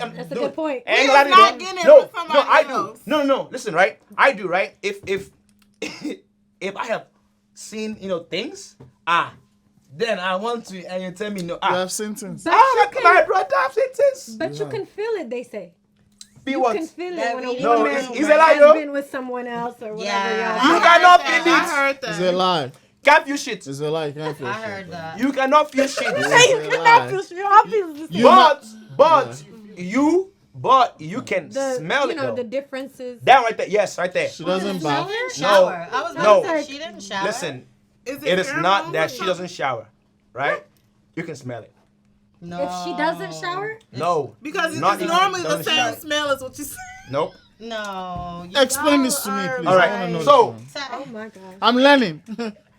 am. That's a good point. Ain't We gonna is not do. getting it No, from somebody I else. do. No. Listen, right? I do, right? If if I have seen things, then I want to, and you tell me no. You have sentence. My brother, I've seen things. But you can feel it, they say. Be You what? can feel That it when a reading No, woman it's a lie, has though. been with someone else or whatever Yeah. You y'all. cannot I feel it. heard It's that. a lie. Can't feel shit. It's a lie. You can't feel I shit. heard that. You cannot feel shit. It's a lie. But you can The, smell you it know, though. the differences. That right there. Yes, right there. She doesn't She bath. didn't shower. I was No. about to say she didn't shower. Listen, Is it is not pheromone that or she something? doesn't shower, right? You can smell it. No. If she doesn't shower, No. Because Not it's if normally she the doesn't same shower. smell as what you say. Nope. No. Explain this to me, please. All right, I wanna know so- this one. oh my god. I'm learning.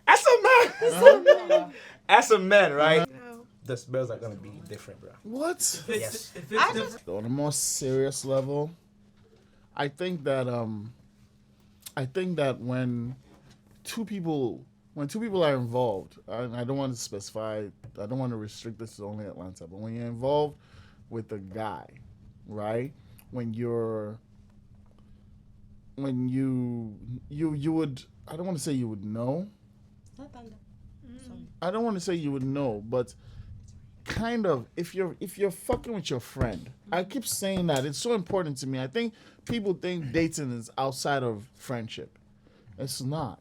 As a man, as a man, right? No. The smells are gonna be different, bro. What? Yes. I just On a more serious level, I think that when two people are involved, and I don't want to specify, I don't want to restrict this to only Atlanta, but when you're involved with a guy, right, when you would, I don't want to say you would know. I don't want to say you would know, but kind of if you're fucking with your friend. I keep saying that. It's so important to me. I think people think dating is outside of friendship. It's not.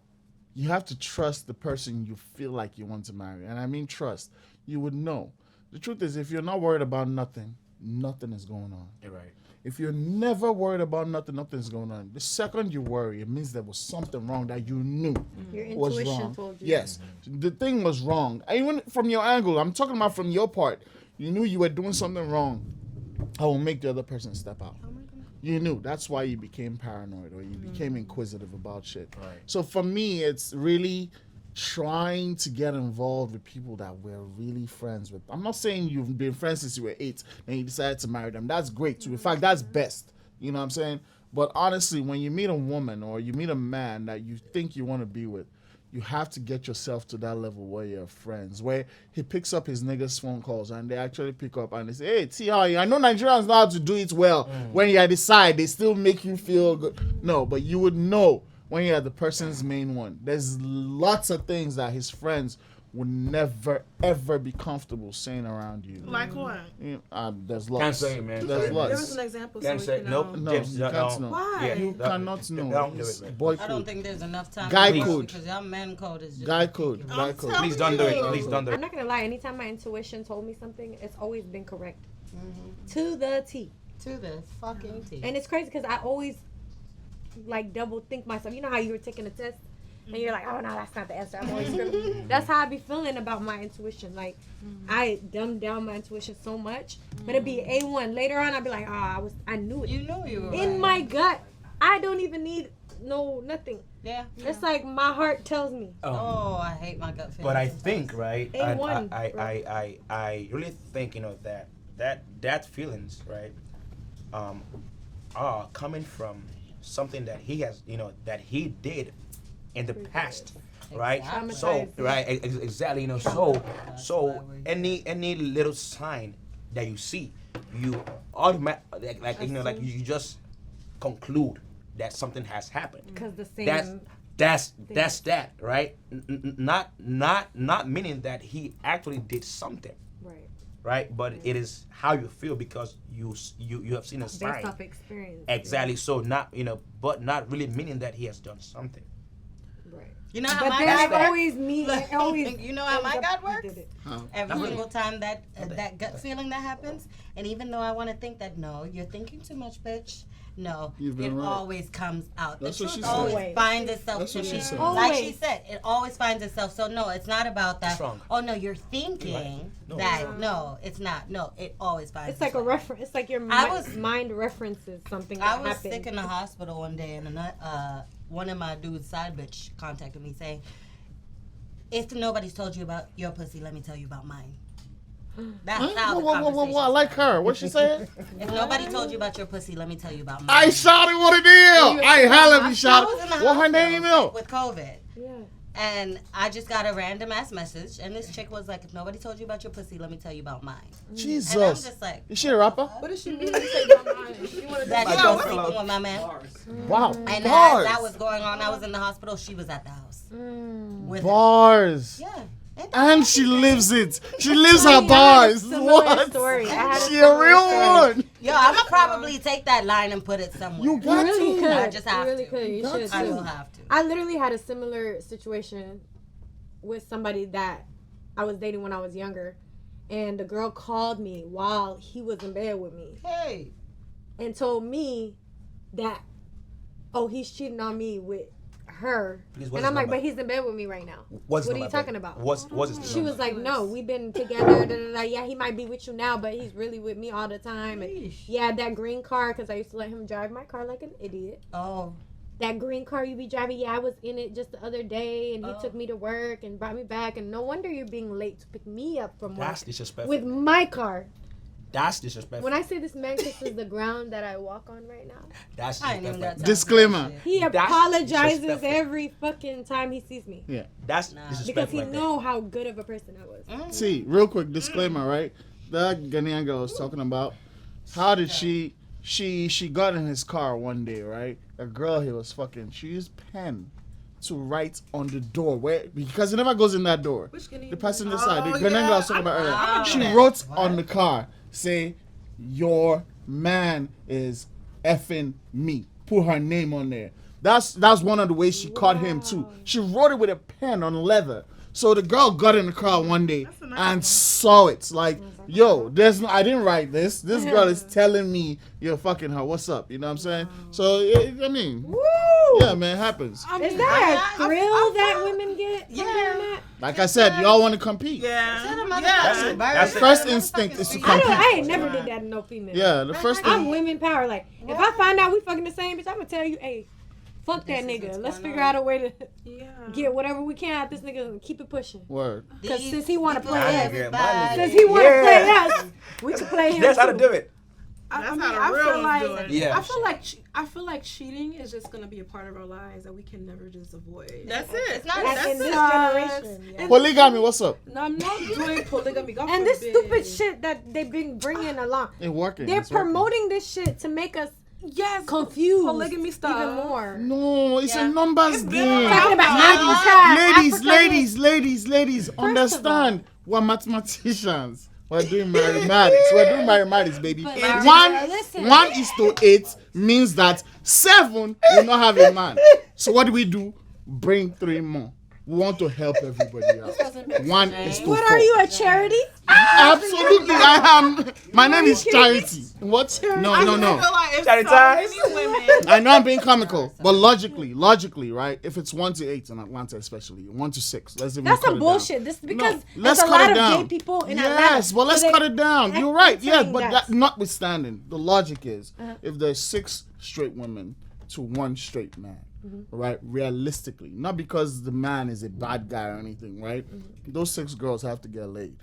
You have to trust the person you feel like you want to marry. And I mean trust. You would know. The truth is, if you're not worried about nothing, nothing is going on. You're right. If you're never worried about nothing, nothing's going on. The second you worry, it means there was something wrong that you knew Your was intuition wrong. told you. Yes, the thing was wrong. Even from your angle, I'm talking about from your part. You knew you were doing something wrong. I will make the other person step out. You knew. That's why you became paranoid or you became inquisitive about shit. Right. So for me, it's really trying to get involved with people that we're really friends with. I'm not saying you've been friends since you were 8 and you decided to marry them. That's great too. In fact, that's best. You know what I'm saying? But honestly, when you meet a woman or you meet a man that you think you want to be with, you have to get yourself to that level where you're friends, where he picks up his niggas' phone calls and they actually pick up and they say, hey, T, how are you? I know Nigerians know how to do it well. When you're at the side, they still make you feel good. No, but you would know when you're the person's main one. There's lots of things that his friends would never, ever be comfortable saying around you. Like what? You know, there's lots. Can't say it, man. There's Give lots. us an example Can't so say we can nope. No, James, you can't know. Why? Yeah, You that- cannot know. Don't do It's it, man. boy I don't code. think there's enough time. Guy for this code. because our men code is just Guy code. ridiculous. Guy code. Please don't do it. Please don't do I'm it. not gonna lie. Anytime my intuition told me something, it's always been correct to the T. To the fucking T. And it's crazy because I always like double think myself. You know how you were taking a test and you're like, oh no, that's not the answer. I'm always scribbling. That's how I be feeling about my intuition. Like I dumb down my intuition so much, but it'd be A1. Later on, I'd be like, I knew it. You knew you were In right. my gut, I don't even need nothing. Yeah. It's like my heart tells me. Oh, I hate my gut feeling. But I think, right, and A1, I really think, you know, that feelings, right, are coming from something that he has, you know, that he did in the past, right? Exactly. So, right, exactly, you know, so any little sign that you see, you automatically, like you know, like you just conclude that something has happened. Because the same. That's that, right? Not meaning that he actually did something, Right. right? But it is how you feel because you have seen a sign. Based off experience. Exactly. So not, you know, but not really meaning that he has done something. Right. You know how But my then gut I always meet. Look, Always. you know how my ends gut up he works? did it. Every single time that gut feeling that happens, and even though I want to think that no, you're thinking too much, bitch. No, You've been it right. always comes out. That's the what she truth said. always Always. finds itself That's to what she me. said. Like she Always. said, it always finds itself. So no, it's not about that. It's wrong. Oh no, you're thinking No. that. No, it's not. No, it always finds. It's like a itself. reference. It's like your mind references something that I was happened. sick in the hospital one day, and one of my dude's side bitch contacted me saying, "If nobody's told you about your pussy, let me tell you about mine." That's how the conversation I like her. What she saying? If nobody told you about your pussy, let me tell you about mine. I shouted what it is. I hella be I shouted. was in the What her hospital name is? with COVID. Yeah. And I just got a random ass message, and this chick was like, "If nobody told you about your pussy, let me tell you about mine." And I'm Jesus. just like, Is she a rapper? What does she mean when you say about mine? You want to "That Like she was that. sleeping with my man." Wow. And as Bars. that was going on, I was in the hospital. She was at the house with Bars. yeah. Ain't that And she crazy? lives it. She lives her I had a bars. similar What? story. I had a She a similar real story. one. Yo, I'm gonna probably take that line and put it somewhere. You got You really to. could. I just have you really to. could. You got should to. I too. will have to. I literally had a similar situation with somebody that I was dating when I was younger, and the girl called me while he was in bed with me Hey, and told me that, oh, he's cheating on me with her, Please, what's and I'm his like, number? but he's in bed with me right now. What's What the are you number? talking about? What's his She number? was like, no, we've been together. Da, da, da. Yeah, he might be with you now, but he's really with me all the time. And Yeesh. yeah, that green car, because I used to let him drive my car like an idiot. oh, That green car you be driving, yeah, I was in it just the other day, and he Oh. took me to work and brought me back. And no wonder you're being late to pick me up from work That's disrespectful. with my car. That's disrespectful. When I say this man kisses the ground that I walk on right now, That's I ain't even got disrespectful. time. Disclaimer. he That's apologizes disrespectful. every fucking time he sees me That's Nah. because disrespectful. he right there. know how good of a person I was. Mm. See, real quick disclaimer, right? The Ghanaian girl was talking about how did she she got in his car one day, right? A girl he was fucking. She used pen to write on the door because it never goes in that door. Which can The passenger side, the yeah. Grenada I was talking about earlier. I She know that. wrote on the car, say, "Your man is effing me." Put her name on there. That's one of the ways she caught him too. She wrote it with a pen on leather. So the girl got in the car one day That's a nice and one. saw it. Like, yo, I didn't write this. This girl is telling me you're fucking her. What's up? You know what I'm saying? So I mean, Woo! yeah, man, it happens. Is that a thrill that women get from doing that? Like I said, y'all want to compete. Yeah. That's it. That's The it. first instinct is to compete. I ain't never did that to no female. Yeah, the first I'm thing. women power. Like, if I find out we fucking the same bitch, I'm gonna tell you, hey, fuck that This is nigga. what's Let's going figure on. out a way to Yeah. get whatever we can out this nigga and keep it pushing. Word. Because since he wanna play I us, get my since he wanna Yeah. play us, we can play him That's how to too. do it. I That's mean, how the I real feel ones like do it. Yeah. I feel like cheating is just gonna be a part of our lives that we can never just avoid. That's it. It's not- Like That's in this it. generation. Yeah. Polygamy, what's up? No, I'm not doing polygamy. God And this forbid. stupid shit that they been bringing along. It's working. They're It's working. promoting this shit to make us Yes, confused polygamy stuff. even more. No, it's Yeah. a numbers been game. around. Talking about Ladies, Africa, ladies, understand. We're mathematicians. We're doing mathematics. We're doing mathematics, baby. But listen. 1:8 means that 7 will not have a man. So what do? Bring 3 more. We want to help everybody out. 1:4. What are you, a charity? Absolutely, I am. My name is Charity. What? No. I feel like if Charity so ties. many women. I know I'm being comical, but logically, right? If it's 1:8 in Atlanta, especially 1:6, let's even That's cut some it bullshit. down. This because No, let's there's a cut lot it of down. gay people in Atlanta. Yes, but let's So they- cut it down. You're right. I'm Yes, saying but that- that notwithstanding, the logic is if there's 6 straight women to 1 straight man, right? Realistically, not because the man is a bad guy or anything, right? Those 6 girls have to get laid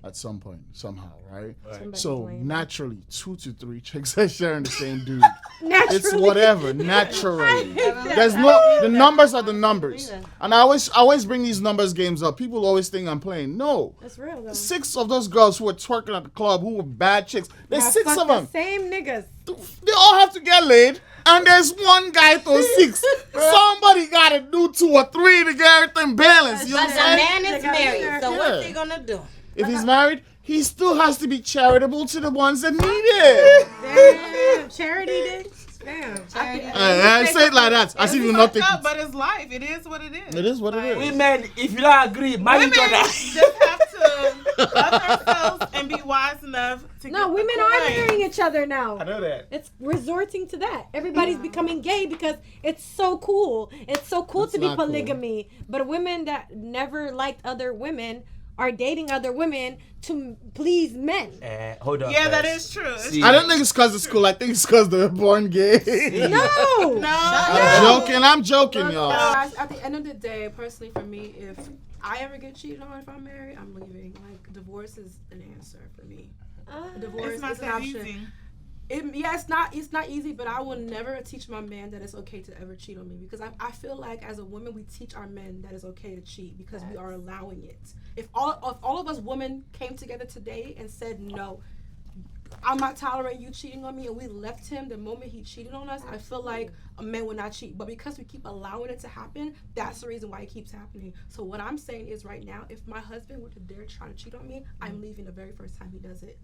at some point, somehow, right? So naturally, 2 to 3 chicks are sharing the same dude. Naturally. It's whatever, naturally. There's no, the numbers are the numbers. And I always bring these numbers games up. People always think I'm playing. No. That's real though. 6 of those girls who were twerking at the club, who were bad chicks, there's I 6 fuck of the them. Same niggas. They all have to get laid. And there's one guy to 6. Somebody gotta do 2 or 3 to get everything balanced. You know But what the I'm saying? man is married, so Yeah. what's he gonna do? If he's married, he still has to be charitable to the ones that need it. Damn, charity did. Damn. I say it like that. As if you not think Up, but it's life. It is what it is. it is what it is. Women, if you don't agree, marry each Women other. just have to love themselves and be wise enough to No, get women the are coin. marrying each other now. I know that. It's resorting to that. Everybody's becoming gay because it's so cool. It's so cool It's to be not cool. polygamy. But women that never liked other women are dating other women to please men. Hold on. Yeah, that guys. is true. See, I don't think it's because it's cool. I think it's because they're born gay. No. No. I'm joking, y'all. Guys, at the end of the day, personally for me, if I ever get cheated on, if I'm married, I'm leaving. Like, divorce is an answer for me. Divorce It's not is an that option. easy. It's not easy, but I will never teach my man that it's okay to ever cheat on me, because I feel like as a woman we teach our men that it's okay to cheat because we are allowing it. If all of us women came together today and said no, I'm not tolerating you cheating on me, and we left him the moment he cheated on us, I feel like a man would not cheat. But because we keep allowing it to happen, that's the reason why it keeps happening. So what I'm saying is right now, if my husband were to dare try to cheat on me, I'm leaving the very first time he does it.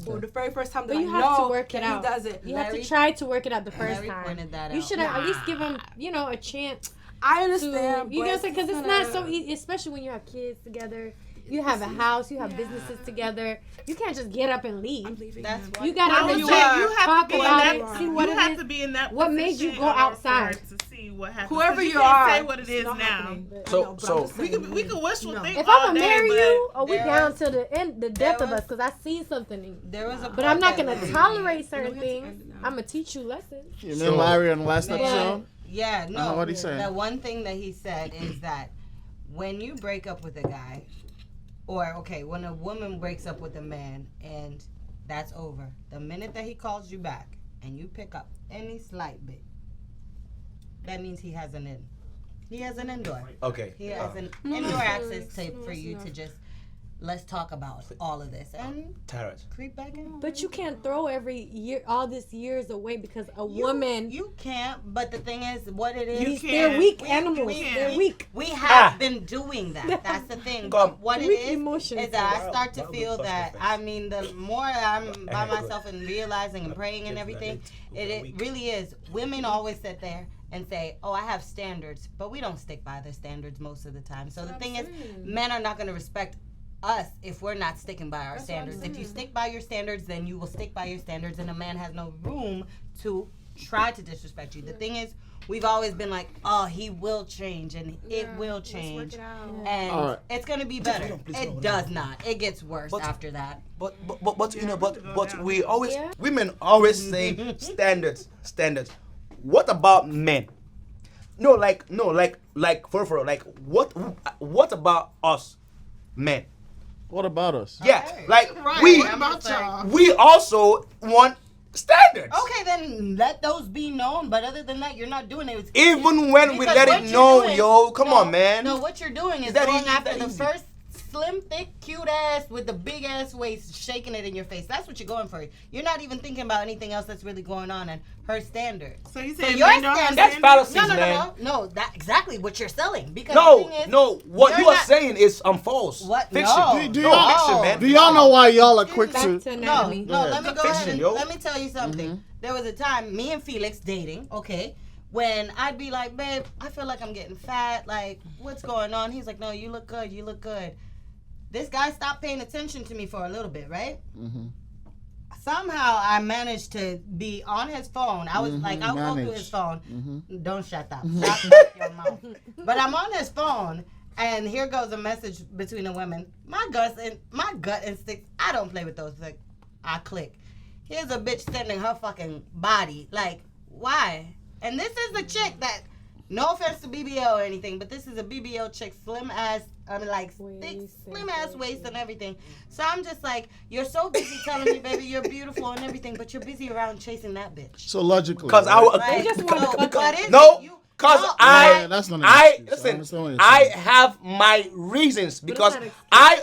Or the very first time that But you I have to know work it that out. he does it. You have to Larry- try to work it out the first Larry time. pointed that You out. should at least give him, a chance. I To, understand. you know what I'm saying? Because it's not so easy. easy, especially when you have kids together. You have a house, you have businesses together. You can't just get up and I'm leave. leaving. That's him. why You gotta No, really you have talk to be in about that. it, see You what it have is. to be in that. What made you position go in order for outside? it to see what happens. Whoever 'Cause you can't are, say what it it's is not now. happening. But So- I know, but so- I'm just We saying, can wishful no. think If all I'm gonna day, marry but you, or we there down was- to the end, the death there of us, was- because I seen something in you. There was a But I'm not part gonna that- tolerate certain we have to things. end it now. I'm gonna teach you lessons. You remember Larry on the last Man, episode? Yeah, no. what'd he say? The one thing that he said is that when you break up with a guy, or when a woman breaks up with a man and that's over, the minute that he calls you back and you pick up any slight bit, that means he has an in. He has an indoor. Okay. He has an indoor access to for you to just let's talk about all of this and Tyrus. creep back in. But you can't throw every year, all this years away because a woman. You can't. But the thing is, what it is, They're weak animals. They're weak. we have been doing that. That's the thing. But what it Weak is emotions. that I start to feel that, I mean, the more I'm by myself and realizing and praying and everything, it really is. Women always sit there and say, oh, I have standards. But we don't stick by their standards most of the time. So the thing is, men are not going to respect us if we're not sticking by our standards. If you stick by your standards, then you will stick by your standards, and a man has no room to try to disrespect you. The thing is, we've always been like, oh, he will change, and it will change, and it's gonna be better. It does not. It gets worse after that. But you know, but we always women always say standards. What about men? No, like for real, like what about us men? What about us? Yeah, like Right. we also want standards. Okay, then let those be known. But other than that, you're not doing it. Even when we Because let what it you're know, doing- yo, come on, man. No, what you're doing is that going easy? after That the easy? first slim, thick, cute ass with the big ass waist, shaking it in your face. That's what you're going for. You're not even thinking about anything else that's really going on and her standards. So you So said your men don't have standards- That's fallacies, No, man. no. That's exactly what you're selling. Because the thing is, No. What you're you are not- saying is false. What? Fiction. No. Do No, y'all- fiction, man. Do y'all know why y'all are quick Back to? to No, anatomy. let me go ahead Fiction, and yo. let me tell you something. There was a time, me and Felix dating, okay, when I'd be like, babe, I feel like I'm getting fat. Like, what's going on? He's like, no, you look good. You look good. This guy stopped paying attention to me for a little bit, right? Somehow I managed to be on his phone. I was like, I'll go through his phone. Don't shut up. Shut your mouth. But I'm on his phone, and here goes a message between the women. My gut instincts, I don't play with those. Like, I click. Here's a bitch sending her fucking body. Like, why? And this is the chick that, no offense to BBL or anything, but this is a BBL chick, slim ass, thick, slim ass waist and everything. So I'm just like, you're so busy telling me, baby, you're beautiful and everything, but you're busy around chasing that bitch. So logically, Because Right? just want to fuck What is No, it? because No, Yeah, that's not an excuse. I listen. understand what you're I saying. have my reasons because not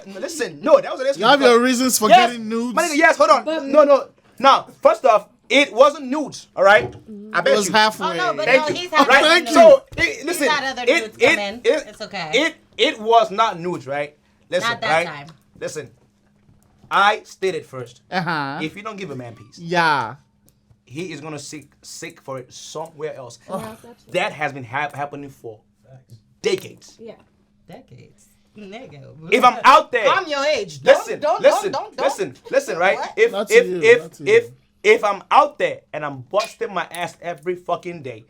an listen. No, that was an excuse. You have because- your reasons for Yes, getting nudes. my nigga, yes, hold on. No. Now, first off, it wasn't nudes. All right, I It bet was you. halfway. Oh, no, but Thank no, you. he's had Right? other nudes. So listen, He's had other nudes come in. It's okay. It was not nudes, right? Listen, Not that right? time. Listen, I stated first. Uh-huh. If you don't give a man peace, Yeah. he is gonna seek for it somewhere else. That has been happening for decades. Yeah. Decades. Nigga. If I'm out there, I'm your age. listen, Don't, right? What? Not to you, not to you. If I'm out there and I'm busting my ass every fucking day,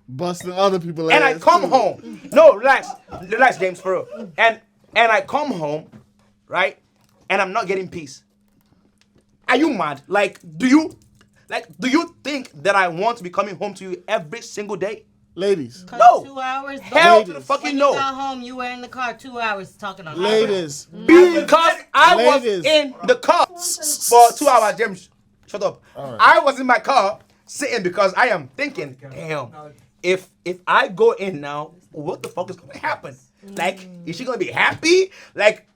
Busting other people and I ass, come too. home, no, relax, James, for real, and I come home, right, and I'm not getting peace. Are you mad? Like, do you think that I want to be coming home to you every single day? Ladies. No. 2 hours. Hell Ladies. to the When fucking you no. got home, you were in the car 2 hours talking on Ladies. Because I was Ladies. in the car for 2 hours. James, shut up. Alright. I was in my car sitting because I am thinking, damn, if I go in now, what the fuck is gonna happen? Like, is she gonna be happy? Like,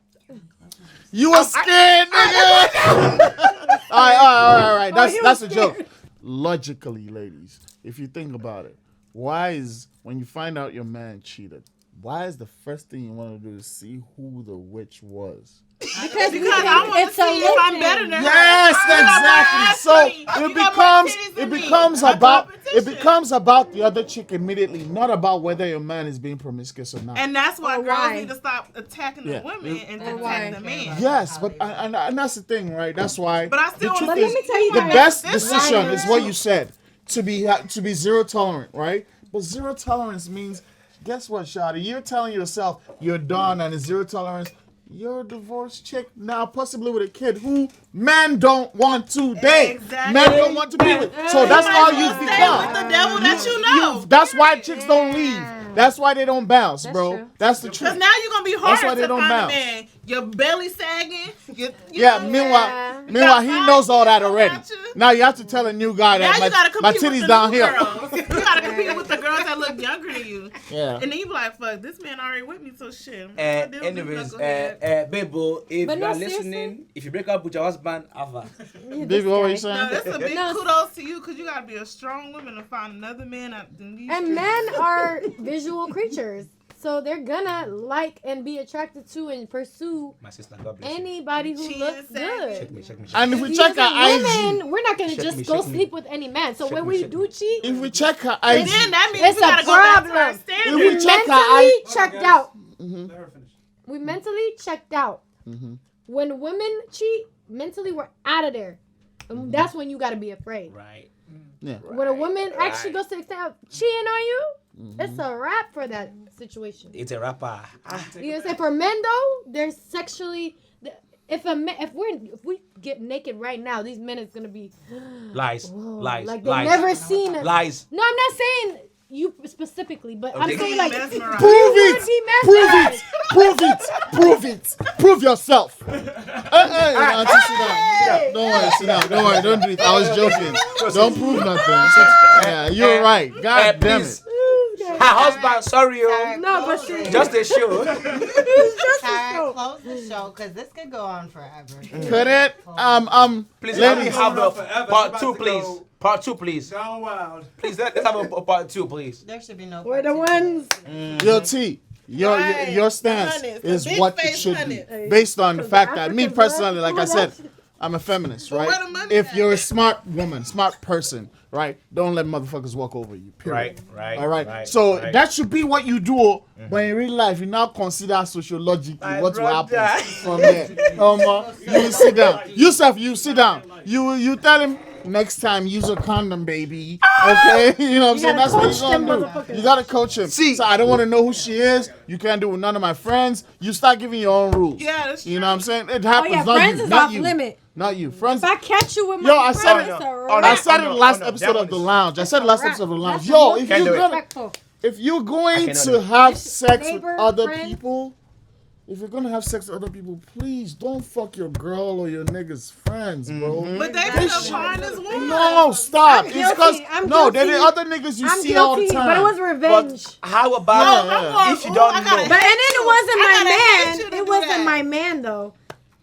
You were scared, nigga. All right. That's a joke. Logically, ladies, if you think about it, why is when you find out your man cheated, why is the first thing you want to do is see who the witch was? Because I want to it's a see if I'm looking. better than her. Yes, ass exactly. for So me. You got more titties it than me. becomes That's about competition. the other chick immediately, not about whether your man is being promiscuous or not. And that's why Or girls why? need to stop attacking the Yeah. women and Or attacking why? the men. Yes, but and that's the thing, right? That's why. But I still the wanna truth see- is, But let me tell you the guys, best this decision liar- is what you said to be zero tolerant, right? But zero tolerance means, guess what, Shawty? You're telling yourself you're done and it's zero tolerance. You're a divorced chick now, possibly with a kid who men don't want to date. Exactly. Men don't want to be with. So that's might all as well you've stay become. with the devil that you know. That's why chicks don't leave. That's why they don't bounce, bro. true. That's the Because truth. now you're gonna be That's hard why they to don't find a bounce. man. Your belly sagging. You Yeah, know, meanwhile, he knows all that already. Gotcha. Now you have to tell a new guy Now that you gotta my compete with titties the down new here. girls. You gotta compete with the girls that look younger than you. Yeah. And then you be like, fuck, this man already with me, so shit. And anyways, Bebo, if But you no, are seriously? listening, if you break up with your husband, Ava. Baby, what were you saying? No, that's a big No. kudos to you, because you gotta be a strong woman to find another man out in these And streets. men are visual creatures. So they're gonna like and be attracted to and pursue My sister, God bless you. anybody who Cheating, looks good. Check me. And if we Because check her IG, women, we're not gonna Check just me, go check me. sleep with any man. So Check when me, we check do me. cheat, if we check her And IG, then that means It's we gotta a go back to our problem. standards. If we check her mentally IG, checked out. Mhm. Let her finish. We mentally checked out. When women cheat, mentally we're out of there. And that's when you gotta be afraid. Right. yeah. When a woman actually Right. goes to the extent of cheating on you, it's a wrap for that situation. It's a rapper. You know what I'm saying? For men though, they're sexually. If we get naked right now, these men is gonna be Lies. whoa, Lies. like they've lies. never seen it. Lies. No, I'm not saying you specifically, but I'm Okay. saying like Mesmerized. Prove you would it. be Prove mesmerized. it. Prove it. Prove it. Prove yourself. Auntie, sit down. Don't worry, sit down. Don't worry, don't do it. I was joking. Don't prove nothing. Yeah, you're right. God damn please. it. Her husband, sorry, yo. No, but seriously. Just a show. Tara, close the show because this could go on forever. Could it? Please let me Ladies. have a Forever. part It's 2, about to please. go. Part 2, please. Gone wild. Please, let's have a part 2, please. There should be no. We're the part two. ones. Your T. Right. Your stance Honest. is Big what it face should honest. be, based on the fact that me African personally, blood, like I said, that's- I'm a feminist, where right? the money If at? you're a smart woman, smart person, right, don't let motherfuckers walk over you. Period. Right. All right. So that should be what you do. But in real life, you now consider sociologically My what will brother. happen from there. You sit down. You sit down. You tell him next time use a condom, baby. Okay, you know what I'm saying? gotta That's what coach you them gonna do. motherfuckers. You gotta coach him. See. So I don't want to know who she is. You can't do it with none of my friends. You start giving your own rules. Yeah, that's You know what I'm saying? It Oh happens. yeah, not friends you. is Not off you. limit. Not you. Friends. If I catch you with my Yo, I said friend, it. it's a Oh, wrap. I said it no, last no, episode that of the one is- lounge. I said last Wrap. episode of the lounge. That's Yo, the if Can't you're do it. gonna Respectful. if you're going cannot to do it. have sex Neighbor, with other friend. people, if you're gonna have sex with other people, please don't fuck your girl or your nigga's friends, bro. But they They be should- the finest one. No, stop. I'm It's guilty. because I'm no, they're guilty. the other niggas you I'm see all the guilty, time. but it was revenge. How No, about I'm going, if you don't I gotta know? But and then it wasn't I my gotta hate man. you to It do wasn't that. my man though.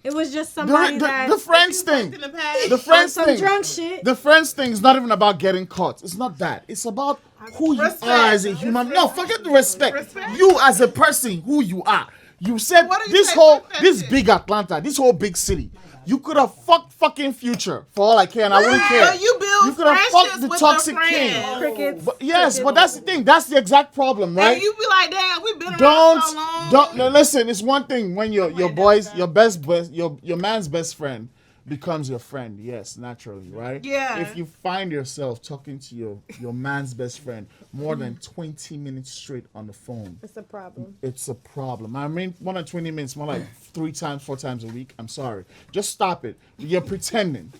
It was just somebody that the friends thing. In the past. The friends some thing. drunk shit. The friends thing is not even about getting caught. It's not that. It's about who you Respect. are as a human. No, forget the respect. Respect. You as a person, who you are. You said What do you this say whole fuck that this shit? big Atlanta, this whole big city. You could have fucked fucking Future for all I care, and I wouldn't care. But you build could have friendships fucked the with toxic the king. friends. Crickets. But yes, but that's the thing. That's the exact problem, right? And you be like, damn, we been around so long. Don't no, listen. It's one thing when your boys, your your man's best friend becomes your friend. Yes, naturally, right? Yeah. If you find yourself talking to your man's best friend more than 20 minutes straight on the phone, It's a problem. it's a problem. I mean, more than 20 minutes, more like 3 times, 4 times a week. I'm sorry. Just stop it. You're pretending.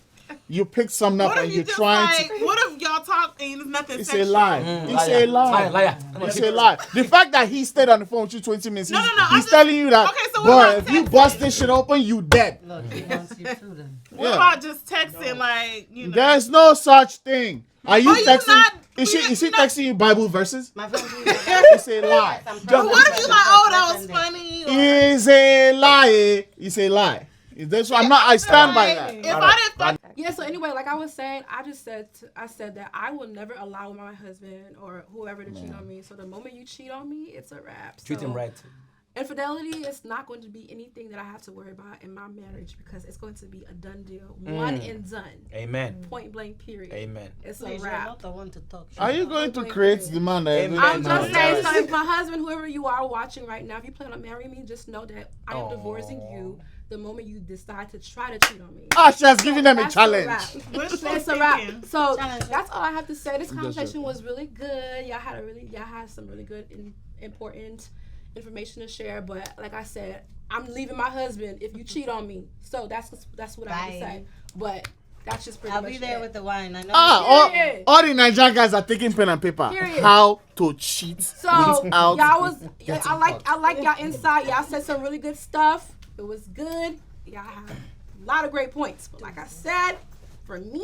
You pick something up What and if you you're just trying like, to. what if y'all talk and it's nothing It's sexual? a lie. It's a lie. Liar. It's a lie. The fact that he stayed on the phone with you 20 minutes, No, he's, no, no, I'm he's just- telling you that, Okay, so what boy, about if you texting? bust this shit open, you dead. Look, he wants you too then. What Yeah. about just texting, like, you know? There's no such thing. Are you Are you texting? not- Is he not- texting you Bible verses? My friends It's a lie. But what if you like, oh, that was funny? Or, It's a lie. It's a lie. That's why I stand by that. if I didn't fuck Yeah, so anyway, like I was saying, I said that I will never allow my husband or whoever to cheat on me. So the moment you cheat on me, it's a wrap. Treat So him right. Infidelity is not going to be anything that I have to worry about in my marriage because it's going to be a done deal. One and done. Amen. Point blank, period. Amen. It's a Please, you're wrap. not the one to talk shit. Are you going to create demand? Amen. I'm No, just saying, no. so if my husband, whoever you are watching right now, if you plan on marrying me, just know that I am divorcing you the moment you decide to try to cheat on me. Ah, she has given them a That's challenge. What's It's a wrap. thinking? So Challenge. that's all I have to say. This Just conversation joking. was really good. Y'all had some really good and important information to share. But like I said, I'm leaving my husband if you cheat on me. So that's what I have to Bye. say. But that's just pretty I'll much be there it. with the wine. I know. Period. All the Nigerian guys are taking pen and paper. Period. How to cheat So without y'all was getting I like caught. y'all insight. Y'all said some really good stuff. It was good. Y'all have a lot of great points. But like I said, for me,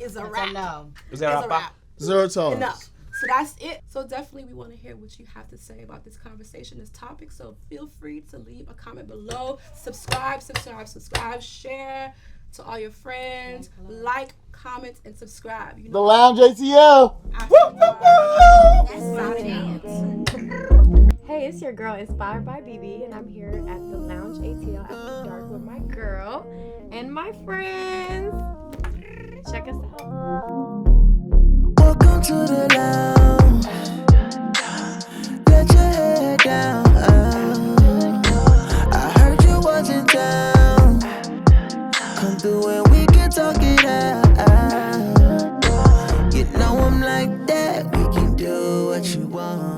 it's a It's a wrap. no. Is there It's a a wrap. Zero tolerance. Enough. So that's it. So definitely we want to hear what you have to say about this conversation, this topic. So feel free to leave a comment below. Subscribe, share to all your friends. Like, comment, and subscribe. You know, The Lounge ATL. Hey, it's your girl Inspired by BB, and I'm here at the Lounge ATL after dark with my girl and my friends. Check us out. Welcome to the lounge. Let your head down. I heard you wasn't down. Come through and we can talk it out. You know I'm like that. We can do what you want.